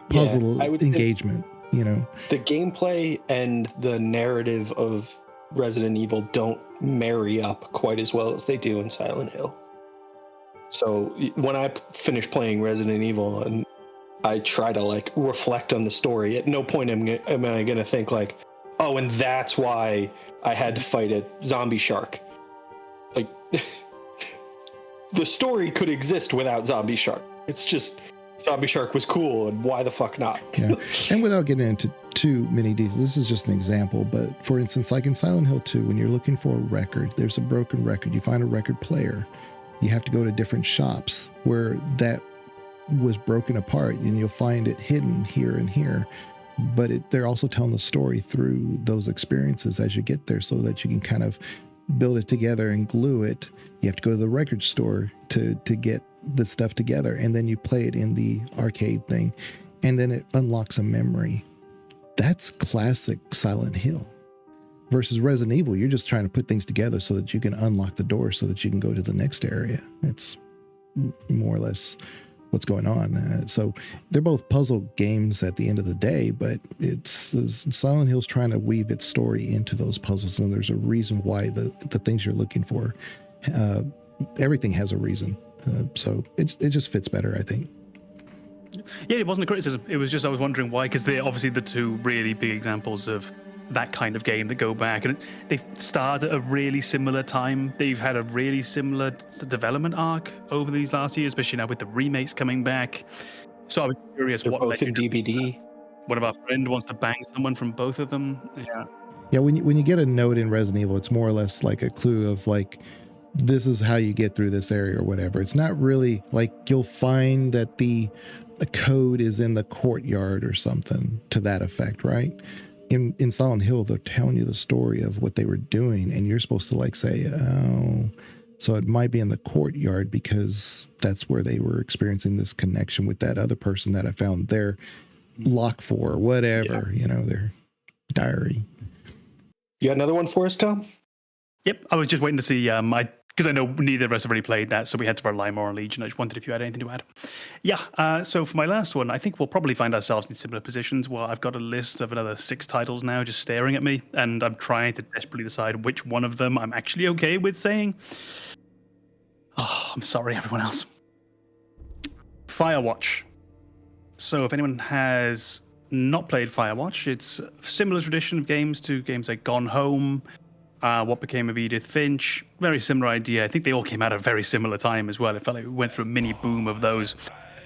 puzzle engagement, The gameplay and the narrative of Resident Evil don't marry up quite as well as they do in Silent Hill. So when I finish playing Resident Evil and I try to like reflect on the story, at no point am I going to think like, oh, and that's why I had to fight a zombie shark. Like, the story could exist without zombie shark. It's just zombie shark was cool, and why the fuck not? Yeah. And without getting into too many details, this is just an example, but for instance, like in Silent Hill 2, when you're looking for a record, there's a broken record, you find a record player, you have to go to different shops where that was broken apart, and you'll find it hidden here and here, but they're also telling the story through those experiences as you get there, so that you can kind of build it together and glue it. You have to go to the record store to get the stuff together, and then you play it in the arcade thing, and then it unlocks a memory. That's classic Silent Hill. Versus Resident Evil, you're just trying to put things together so that you can unlock the door so that you can go to the next area. It's more or less what's going on. So they're both puzzle games at the end of the day, but Silent Hill's trying to weave its story into those puzzles, and there's a reason why the things you're looking for, everything has a reason. So it just fits better, I think. Yeah, it wasn't a criticism. It was just I was wondering why, because they're obviously the two really big examples of that kind of game that go back, and they've started at a really similar time. They've had a really similar development arc over these last years, especially now with the remakes coming back. So I was curious, They're both in DVD. One of our friend wants to bang someone from both of them. Yeah. When you get a note in Resident Evil, it's more or less like a clue of like, this is how you get through this area or whatever. It's not really like you'll find that the a code is in the courtyard or something to that effect, right? In Silent Hill, they're telling you the story of what they were doing, and you're supposed to like say, oh, so it might be in the courtyard because that's where they were experiencing this connection with that other person that I found their lock for, or whatever, their diary. You got another one for us, Tom? Yep, I was just waiting to see, because I know neither of us have already played that, so we had to rely more on Legion. I just wondered if you had anything to add. Yeah, so for my last one, I think we'll probably find ourselves in similar positions. Well, I've got a list of another 6 titles now just staring at me, and I'm trying to desperately decide which one of them I'm actually okay with saying. Oh, I'm sorry, everyone else. Firewatch. So if anyone has not played Firewatch, it's a similar tradition of games to games like Gone Home, What Became of Edith Finch. Very similar idea. I think they all came out at a very similar time as well. It felt like we went through a mini boom of those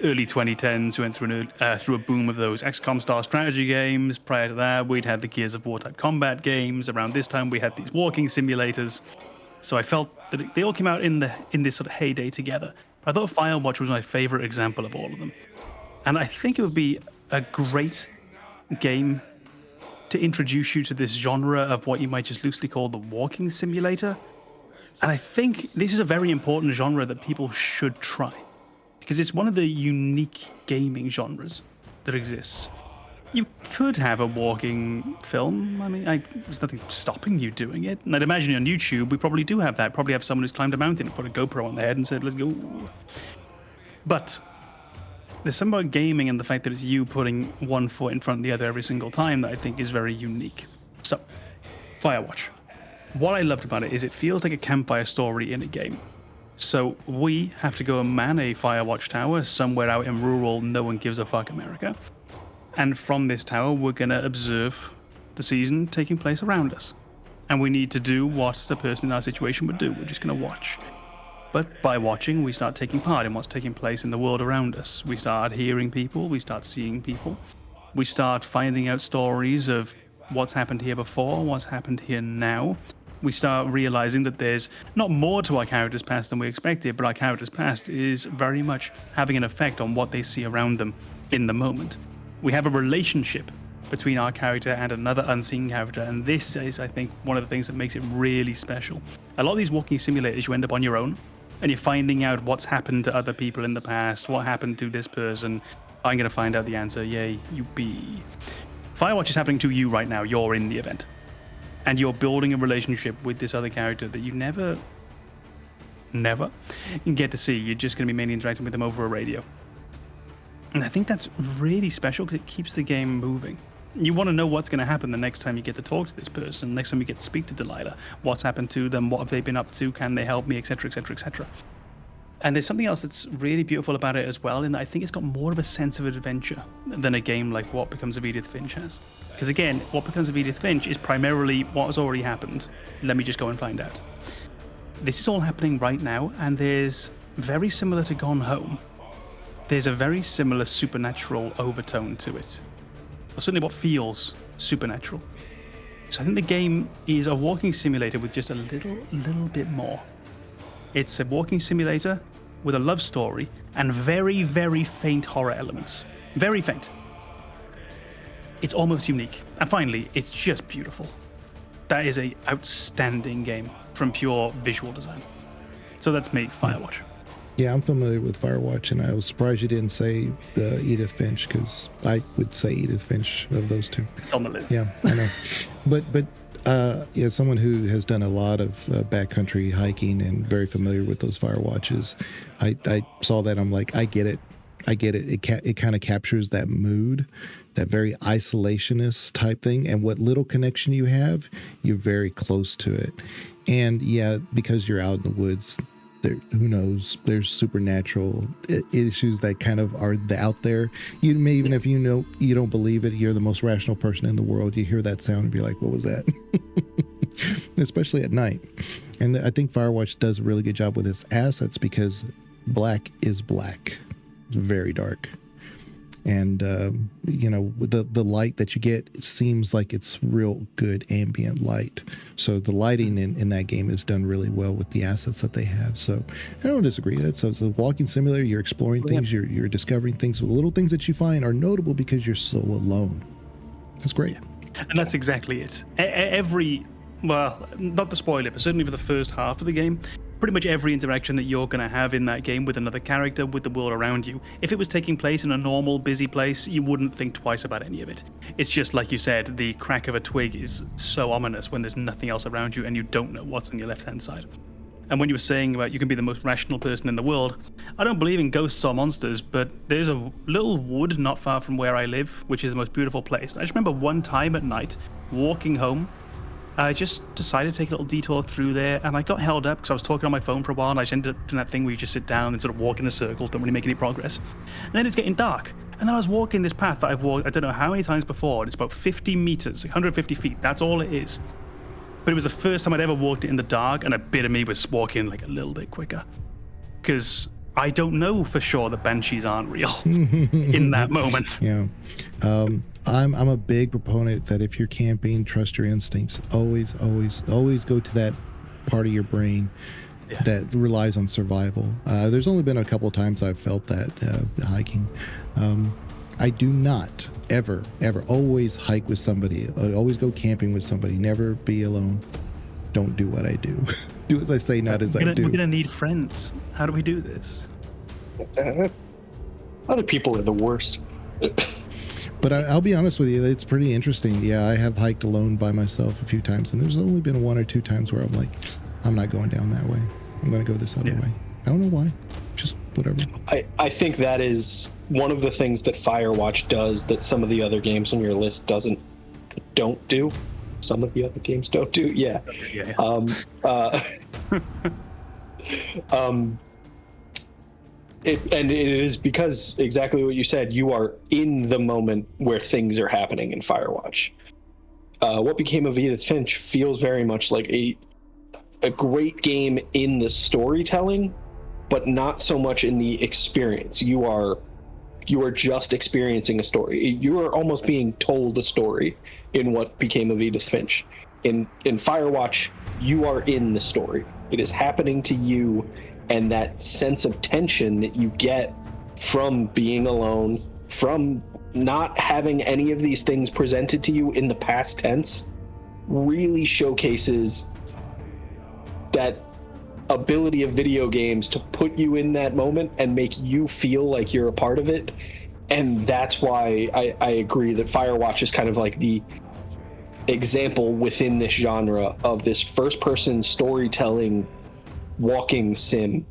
early 2010s. We went through a boom of those XCOM style strategy games. Prior to that, we'd had the Gears of War type combat games. Around this time, we had these walking simulators. So I felt that they all came out in this sort of heyday together. I thought Firewatch was my favorite example of all of them. And I think it would be a great game to introduce you to this genre of what you might just loosely call the walking simulator. And I think this is a very important genre that people should try, because it's one of the unique gaming genres that exists. You could have a walking film. I mean, there's nothing stopping you doing it. And I'd imagine on YouTube, we probably do have that. Probably have someone who's climbed a mountain and put a GoPro on their head and said, let's go. But there's something about gaming and the fact that it's you putting one foot in front of the other every single time that I think is very unique. So, Firewatch. What I loved about it is it feels like a campfire story in a game. So we have to go and man a Firewatch tower somewhere out in rural, no one gives a fuck America. And from this tower, we're going to observe the season taking place around us. And we need to do what the person in our situation would do. We're just going to watch. But by watching, we start taking part in what's taking place in the world around us. We start hearing people, we start seeing people. We start finding out stories of what's happened here before, what's happened here now. We start realizing that there's not more to our character's past than we expected, but our character's past is very much having an effect on what they see around them in the moment. We have a relationship between our character and another unseen character, and this is, I think, one of the things that makes it really special. A lot of these walking simulators, you end up on your own, and you're finding out what's happened to other people in the past, what happened to this person. I'm going to find out the answer. Yay, you be. Firewatch is happening to you right now. You're in the event. And you're building a relationship with this other character that you never get to see. You're just going to be mainly interacting with them over a radio. And I think that's really special because it keeps the game moving. You want to know what's going to happen the next time you get to talk to this person, next time you get to speak to Delilah. What's happened to them? What have they been up to? Can they help me? Etc., etc., etc. And there's something else that's really beautiful about it as well, in that I think it's got more of a sense of adventure than a game like What Becomes of Edith Finch has. Because again, What Becomes of Edith Finch is primarily what has already happened. Let me just go and find out. This is all happening right now, and there's, very similar to Gone Home, there's a very similar supernatural overtone to it. Or certainly what feels supernatural. So I think the game is a walking simulator with just a little bit more. It's a walking simulator with a love story and very, very faint horror elements. Very faint. It's almost unique. And finally, it's just beautiful. That is an outstanding game from pure visual design. So that's me, Firewatch. Yeah, I'm familiar with Firewatch, and I was surprised you didn't say Edith Finch, because I would say Edith Finch of those two. It's on the list. Yeah, I know. But yeah, someone who has done a lot of backcountry hiking and very familiar with those Firewatches, I saw that. I'm like, I get it. It kind of captures that mood, that very isolationist type thing. And what little connection you have, you're very close to it. And yeah, because you're out in the woods, who knows, there's supernatural issues that kind of are out there. You may, even if you know you don't believe it, you're the most rational person in the world, you hear that sound and be like, what was that? Especially at night. And I think Firewatch does a really good job with its assets, because black is black. It's very dark. And the light that you get seems like it's real good ambient light. So the lighting in that game is done really well with the assets that they have. So I don't disagree. It's a walking simulator. You're exploring things. You're discovering things. The little things that you find are notable because you're so alone. That's great. Yeah. And that's exactly it. Well, not to spoil it, but certainly for the first half of the game, pretty much every interaction that you're going to have in that game with another character, with the world around you, if it was taking place in a normal, busy place, you wouldn't think twice about any of it. It's just like you said, the crack of a twig is so ominous when there's nothing else around you and you don't know what's on your left-hand side. And when you were saying about you can be the most rational person in the world, I don't believe in ghosts or monsters, but there's a little wood not far from where I live, which is the most beautiful place. I just remember one time at night, walking home, I just decided to take a little detour through there, and I got held up because I was talking on my phone for a while, and I just ended up doing that thing where you just sit down and sort of walk in a circle, don't really make any progress. And then it's getting dark, and then I was walking this path that I've walked, I don't know how many times before, and it's about 50 meters, 150 feet, that's all it is. But it was the first time I'd ever walked it in the dark, and a bit of me was walking like a little bit quicker. Because I don't know for sure that banshees aren't real in that moment. Yeah. I'm a big proponent that if you're camping, trust your instincts. Always go to that part of your brain that relies on survival. There's only been a couple of times I've felt that hiking. I do not ever always hike with somebody. I always go camping with somebody. Never be alone. Don't do what I do. Do as I say, not as I do. We're gonna need friends. How do we do this? Other people are the worst. But I'll be honest with you, it's pretty interesting. Yeah, I have hiked alone by myself a few times, and there's only been 1 or 2 times where I'm like, I'm not going down that way. I'm going to go this other way. I don't know why. Just whatever. I think that is one of the things that Firewatch does that some of the other games on your list don't do. Some of the other games don't do. Yeah. It is because exactly what you said, you are in the moment where things are happening in Firewatch. What Became of Edith Finch feels very much like a great game in the storytelling, but not so much in the experience. You are just experiencing a story. You are almost being told a story in What Became of Edith Finch. In Firewatch, you are in the story. It is happening to you. And that sense of tension that you get from being alone, from not having any of these things presented to you in the past tense, really showcases that ability of video games to put you in that moment and make you feel like you're a part of it. And that's why I agree that Firewatch is kind of like the example within this genre of this first-person storytelling walking sim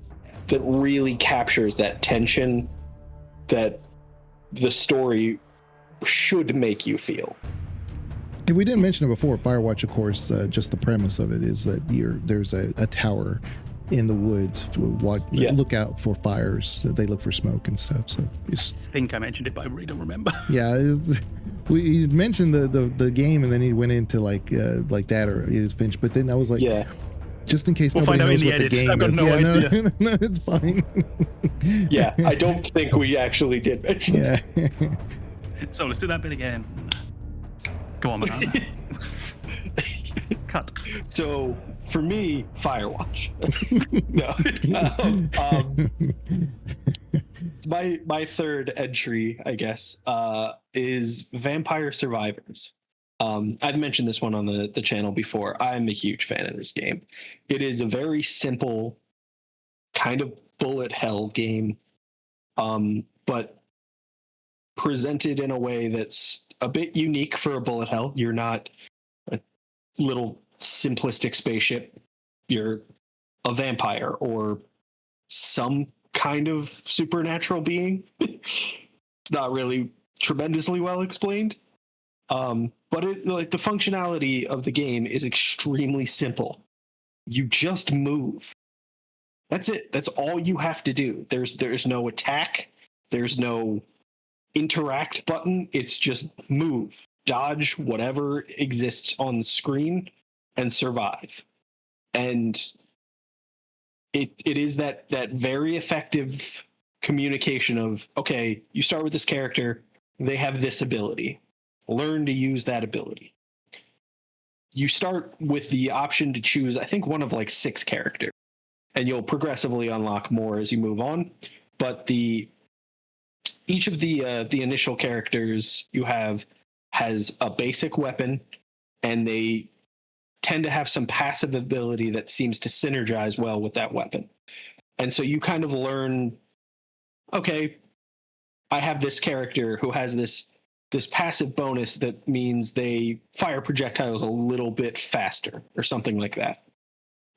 that really captures that tension that the story should make you feel. If we didn't mention it before, Firewatch, of course, just the premise of it is that there's a tower in the woods. Look out for fires. They look for smoke and stuff. So I think I mentioned it, but I really don't remember. Yeah, he mentioned the game, and then he went into like that or Edith Finch. But then I was like, just in case nobody knows what the game is. No, it's fine. Yeah, I don't think we actually did mention it. So let's do that bit again. Go on, Banana. Cut. So for me, Firewatch. My third entry, I guess, is Vampire Survivors. I've mentioned this one on the channel before. I'm a huge fan of this game. It is a very simple kind of bullet hell game, but presented in a way that's a bit unique for a bullet hell. You're not a little simplistic spaceship. You're a vampire or some kind of supernatural being. It's not really tremendously well explained. But the functionality of the game is extremely simple. You just move. That's it. That's all you have to do. There's no attack. There's no interact button. It's just move, dodge whatever exists on the screen, and survive. And it is that very effective communication of, okay, you start with this character, they have this ability. Learn to use that ability. You start with the option to choose, I think, one of like 6 characters, and you'll progressively unlock more as you move on. But each of the initial characters you have has a basic weapon, and they tend to have some passive ability that seems to synergize well with that weapon. And so you kind of learn, okay, I have this character who has this passive bonus that means they fire projectiles a little bit faster or something like that.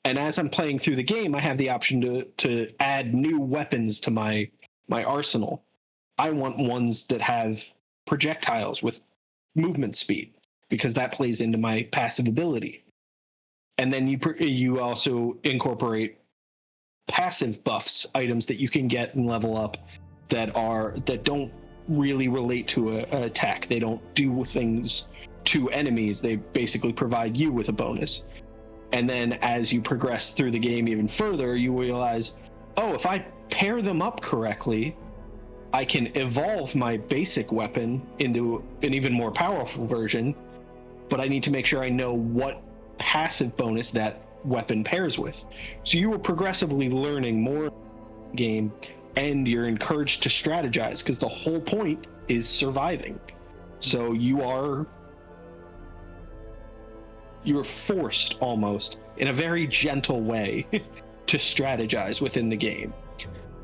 And as I'm playing through the game, I have the option to add new weapons to my arsenal. I want ones that have projectiles with movement speed, because that plays into my passive ability. And then you also incorporate passive buffs, items that you can get and level up that don't really relate to a attack. They don't do things to enemies. They basically provide you with a bonus. And then as you progress through the game even further, you realize, oh, if I pair them up correctly, I can evolve my basic weapon into an even more powerful version, but I need to make sure I know what passive bonus that weapon pairs with. So you are progressively learning more game, and you're encouraged to strategize, because the whole point is surviving. So you're forced almost in a very gentle way to strategize within the game.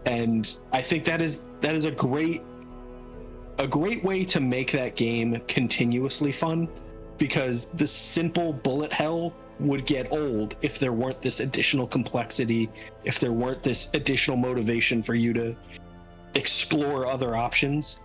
And I think that is a great way to make that game continuously fun, because the simple bullet hell would get old if there weren't this additional complexity, if there weren't this additional motivation for you to explore other options.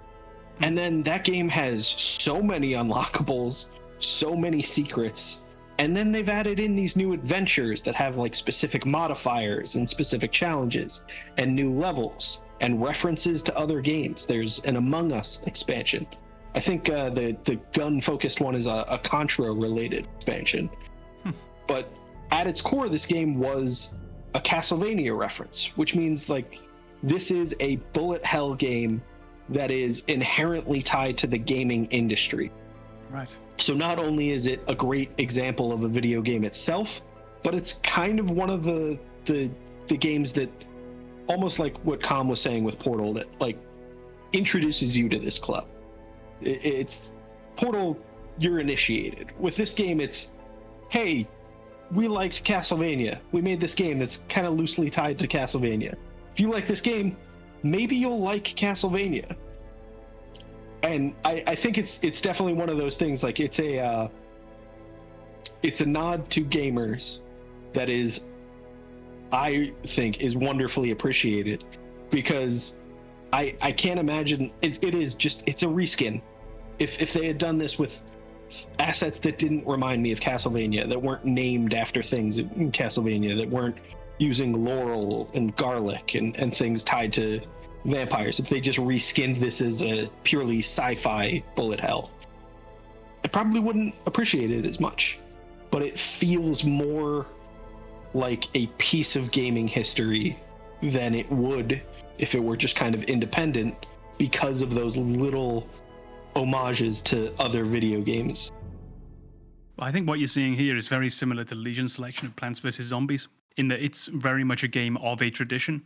And then that game has so many unlockables, so many secrets, and then they've added in these new adventures that have like specific modifiers and specific challenges and new levels and references to other games. There's an Among Us expansion. I think the gun-focused one is a Contra-related expansion. But at its core, this game was a Castlevania reference, which means like this is a bullet hell game that is inherently tied to the gaming industry. Right. So not only is it a great example of a video game itself, but it's kind of one of the games that, almost like what Com was saying with Portal, that like introduces you to this club. It's Portal, you're initiated. With this game, it's, hey, we liked Castlevania. We made this game that's kind of loosely tied to Castlevania. If you like this game, maybe you'll like Castlevania. And I think it's definitely one of those things. Like it's a nod to gamers that is, I think, is wonderfully appreciated, because I can't imagine it's a reskin. If they had done this with assets that didn't remind me of Castlevania, that weren't named after things in Castlevania, that weren't using laurel and garlic and things tied to vampires, if they just reskinned this as a purely sci-fi bullet hell, I probably wouldn't appreciate it as much. But it feels more like a piece of gaming history than it would if it were just kind of independent, because of those little homages to other video games. I think what you're seeing here is very similar to Legion's selection of Plants vs. Zombies, in that it's very much a game of a tradition.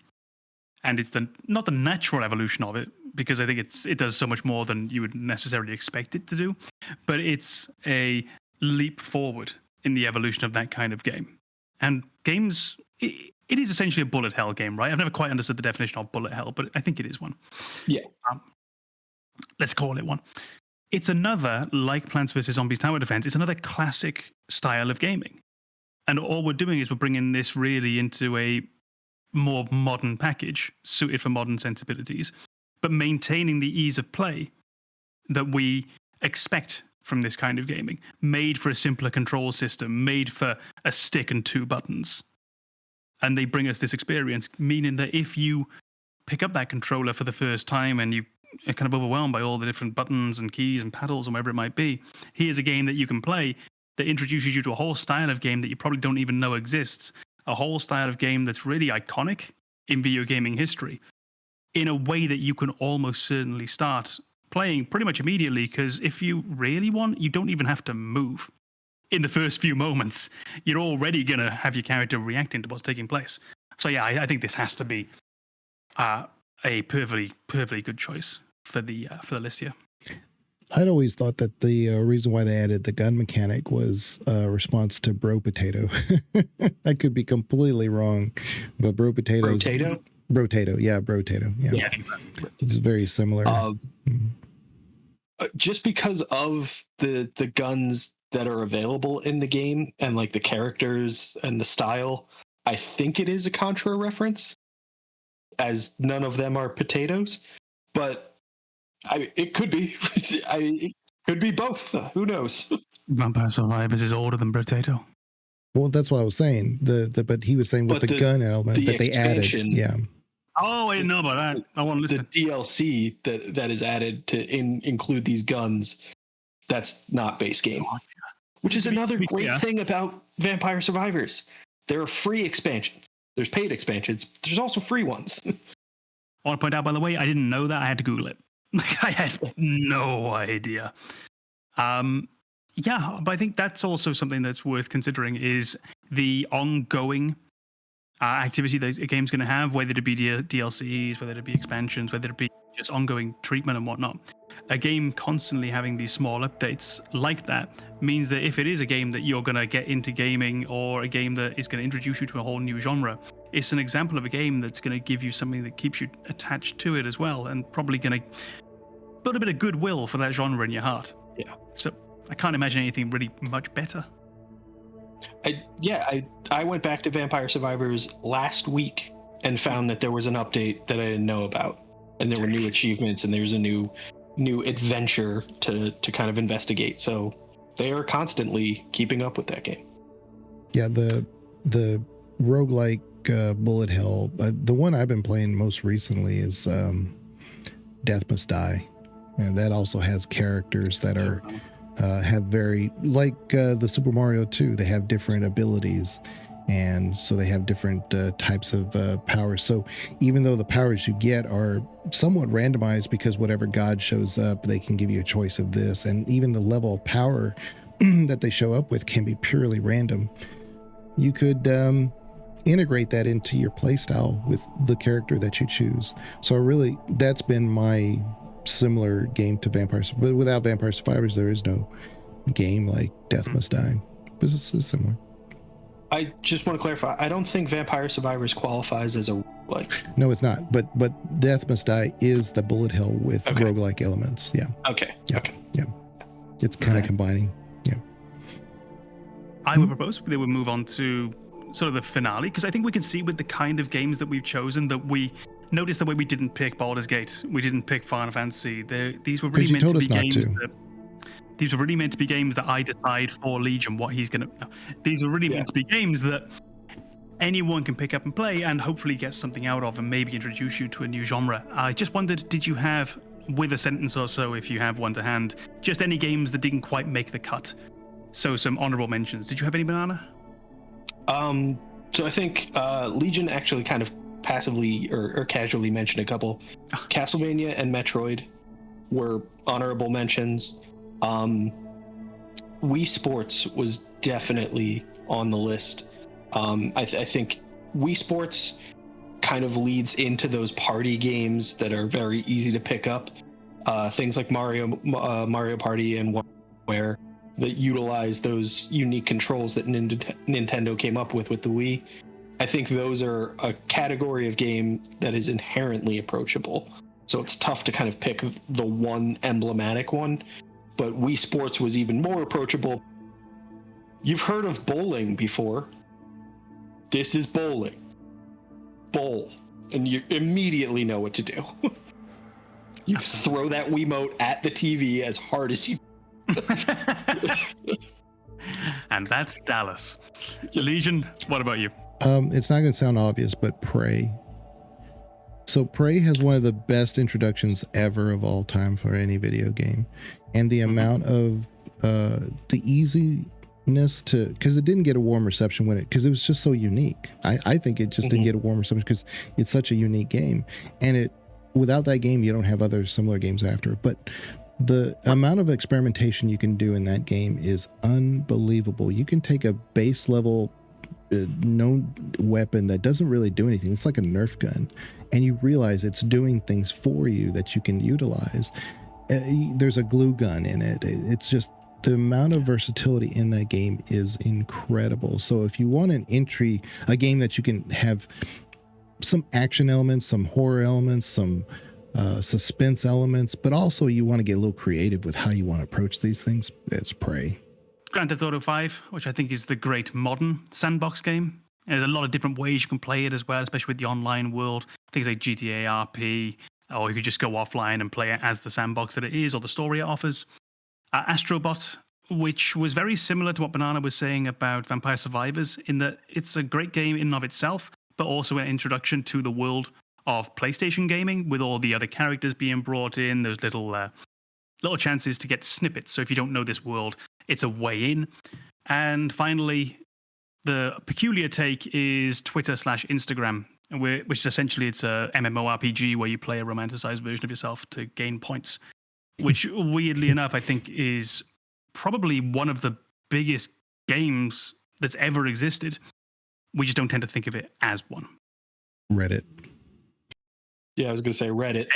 And it's not the natural evolution of it, because I think it does so much more than you would necessarily expect it to do. But it's a leap forward in the evolution of that kind of game. And games, it is essentially a bullet hell game, right? I've never quite understood the definition of bullet hell, but I think it is one. Yeah. Let's call it one. It's another, like Plants vs. Zombies Tower Defense, it's another classic style of gaming. And all we're doing is we're bringing this really into a more modern package, suited for modern sensibilities, but maintaining the ease of play that we expect from this kind of gaming, made for a simpler control system, made for a stick and 2 buttons. And they bring us this experience, meaning that if you pick up that controller for the first time and you are kind of overwhelmed by all the different buttons and keys and paddles and whatever it might be, here's a game that you can play that introduces you to a whole style of game that you probably don't even know exists, a whole style of game that's really iconic in video gaming history. in a way that you can almost certainly start playing pretty much immediately, because if you really want, you don't even have to move in the first few moments. You're already going to have your character reacting to what's taking place. So yeah, I think this has to be a perfectly good choice for the list here. I'd always thought that the reason why they added the gun mechanic was a response to Bro Potato. I could be completely wrong, but Bro Potato. Brotato? Brotato, yeah, Brotato, yeah. Yeah, I think so. It's very similar. Just because of the guns that are available in the game and like the characters and the style, I think it is a Contra reference, as none of them are potatoes, but it could be. It could be both. Who knows? Vampire Survivors is older than Potato. Well, that's what I was saying. But he was saying with the gun element that they added. Yeah. Oh, I didn't know about that. I want to listen. The DLC that is added to include these guns, that's not base game. Which is another great thing about Vampire Survivors. There are free expansions. There's paid expansions. There's also free ones. I want to point out, by the way, I didn't know that. I had to Google it. I had no idea. Yeah, but I think that's also something that's worth considering is the ongoing activity that a game's going to have, whether it be DLCs, whether it be expansions, whether it be just ongoing treatment and whatnot. A game constantly having these small updates like that means that if it is a game that you're going to get into gaming, or a game that is going to introduce you to a whole new genre, it's an example of a game that's going to give you something that keeps you attached to it as well, and probably going to build a bit of goodwill for that genre in your heart. Yeah. So I can't imagine anything really much better. I went back to Vampire Survivors last week and found that there was an update that I didn't know about, and there were new achievements, and there's a new adventure to kind of investigate. So they are constantly keeping up with that game. Yeah, the roguelike bullet hell, the one I've been playing most recently is Death Must Die, and that also has characters that are have very, like the Super Mario 2, they have different abilities, and so they have different types of powers. So even though the powers you get are somewhat randomized, because whatever god shows up, they can give you a choice of this, and even the level of power that they show up with can be purely random. You could integrate that into your playstyle with the character that you choose. So really, that's been my similar game to Vampire, but without Vampire Survivors, there is no game like Death Must Die. But it's similar. I just want to clarify, I don't think Vampire Survivors qualifies as a roguelike. No, it's not. But Death Must Die is the bullet hell with roguelike elements. Yeah. Okay. Yeah. Okay. Yeah. It's kind of combining. Yeah. I would propose that we move on to sort of the finale, because I think we can see with the kind of games that we've chosen that we notice the way we didn't pick Baldur's Gate, we didn't pick Final Fantasy. These were really meant to be games that these were really meant to be games that I decide for Legion what he's gonna. These were really meant to be games that anyone can pick up and play, and hopefully get something out of, and maybe introduce you to a new genre. I just wondered, did you have, with a sentence or so, if you have one to hand, just any games that didn't quite make the cut? So some honorable mentions. Did you have any, Banana? So I think Legion actually kind of passively or casually mentioned a couple. Castlevania and Metroid were honorable mentions. Wii Sports was definitely on the list. I think Wii Sports kind of leads into those party games that are very easy to pick up. Things like Mario Party and WarioWare that utilize those unique controls that Nintendo came up with the Wii. I think those are a category of game that is inherently approachable. So it's tough to kind of pick the one emblematic one, but Wii Sports was even more approachable. You've heard of bowling before. This is bowling. Bowl. And you immediately know what to do. You throw that Wiimote at the TV as hard as you and that's Dallas. Legion, what about you? It's not going to sound obvious, but Prey. So Prey has one of the best introductions ever of all time for any video game, and the amount of the easiness to, because it didn't get a warm reception because it was just so unique. I think it just didn't get a warm reception because it's such a unique game, and without that game, you don't have other similar games after. But the amount of experimentation you can do in that game is unbelievable. You can take a base level known weapon that doesn't really do anything. It's like a Nerf gun, and you realize it's doing things for you that you can utilize. There's a glue gun in it. It's just the amount of versatility in that game is incredible. So if you want a game that you can have some action elements, some horror elements, some suspense elements, but also you want to get a little creative with how you want to approach these things, it's Prey. Grand Theft Auto 5, which I think is the great modern sandbox game. There's a lot of different ways you can play it as well, especially with the online world. Things like GTA RP, or you could just go offline and play it as the sandbox that it is, or the story it offers. Astrobot, which was very similar to what Banana was saying about Vampire Survivors, in that it's a great game in and of itself, but also an introduction to the world of PlayStation gaming, with all the other characters being brought in, those little chances to get snippets. So if you don't know this world, it's a way in. And finally, the peculiar take is Twitter/Instagram, which essentially it's a MMORPG where you play a romanticized version of yourself to gain points, which weirdly enough, I think is probably one of the biggest games that's ever existed. We just don't tend to think of it as one. Reddit. Yeah, I was going to say Reddit.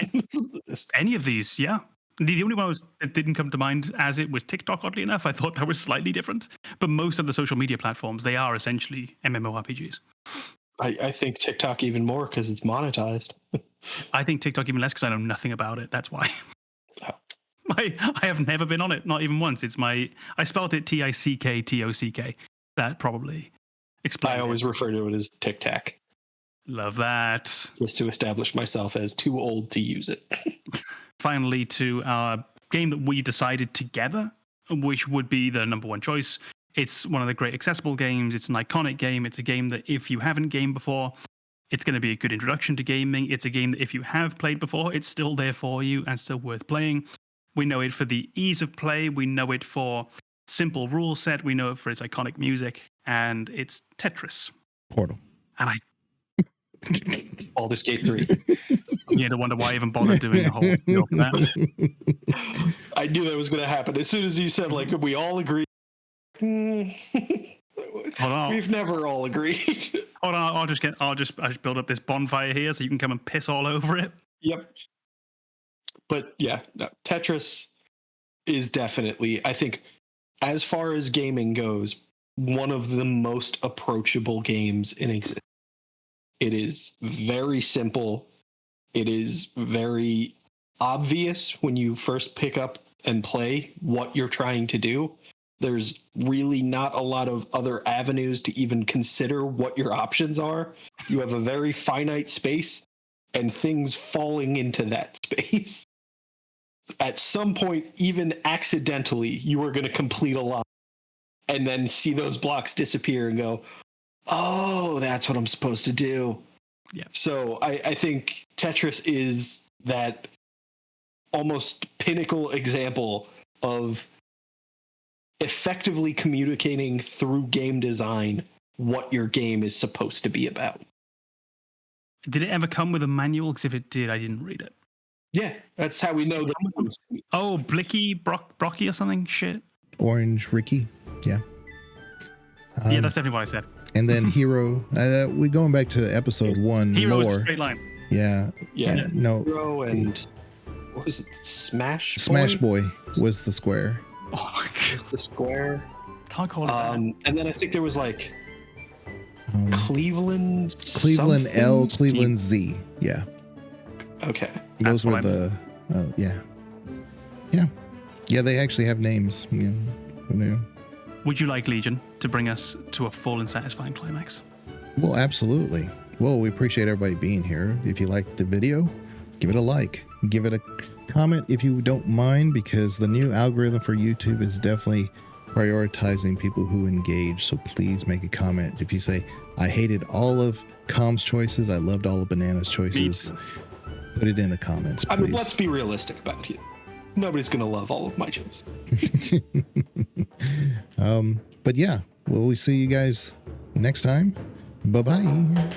Any of these, yeah. The only one that didn't come to mind as it was TikTok, oddly enough. I thought that was slightly different. But most of the social media platforms, they are essentially MMORPGs. I think TikTok even more because it's monetized. I think TikTok even less because I know nothing about it. That's why. Oh. I have never been on it, not even once. I spelled it TICKTOCK. That probably explains I always refer to it as Tic Tac. Love that. Just to establish myself as too old to use it. Finally, to our game that we decided together, which would be the number one choice. It's one of the great accessible games. It's an iconic game. It's a game that if you haven't gamed before, it's going to be a good introduction to gaming. It's a game that if you have played before, it's still there for you and still worth playing. We know it for the ease of play. We know it for simple rule set. We know it for its iconic music. And it's Tetris. Portal. And Baldur's Gate 3. You had to wonder why I even bothered doing a whole deal for that. I knew that was going to happen. As soon as you said, like, we all agree. Hold on. We've never all agreed. Hold on. I'll just build up this bonfire here so you can come and piss all over it. Yep. But yeah, no, Tetris is definitely, I think, as far as gaming goes, one of the most approachable games in existence. It is very simple. It is very obvious when you first pick up and play what you're trying to do. There's really not a lot of other avenues to even consider what your options are. You have a very finite space and things falling into that space. At some point, even accidentally, you are going to complete a line and then see those blocks disappear and go, oh, that's what I'm supposed to do. Yeah. So I think Tetris is that almost pinnacle example of effectively communicating through game design what your game is supposed to be about. Did it ever come with a manual? Because if it did, I didn't read it. Yeah, that's how we know that. Oh, Blicky, Brocky or something? Shit. Orange Ricky. Yeah. Yeah, that's definitely what I said. And then Hero. We're going back to episode 1. Hero lore. is a straight line. Yeah. Yeah. No. Hero and what was it? Smash Boy was the square. Oh my god. Was the square. Can't call it that. And then I think there was like Cleveland L, Cleveland Z. Yeah. Okay. Those were the yeah. They actually have names. Yeah. Who knew? Would you like Legion to bring us to a full and satisfying climax? Well, absolutely. Well, we appreciate everybody being here. If you liked the video, give it a like. Give it a comment if you don't mind, because the new algorithm for YouTube is definitely prioritizing people who engage. So please make a comment. If you say, I hated all of Com's choices, I loved all of Banana's choices, put it in the comments, please. I mean, let's be realistic about it. Nobody's going to love all of my choices. But yeah, we'll see you guys next time. Bye-bye.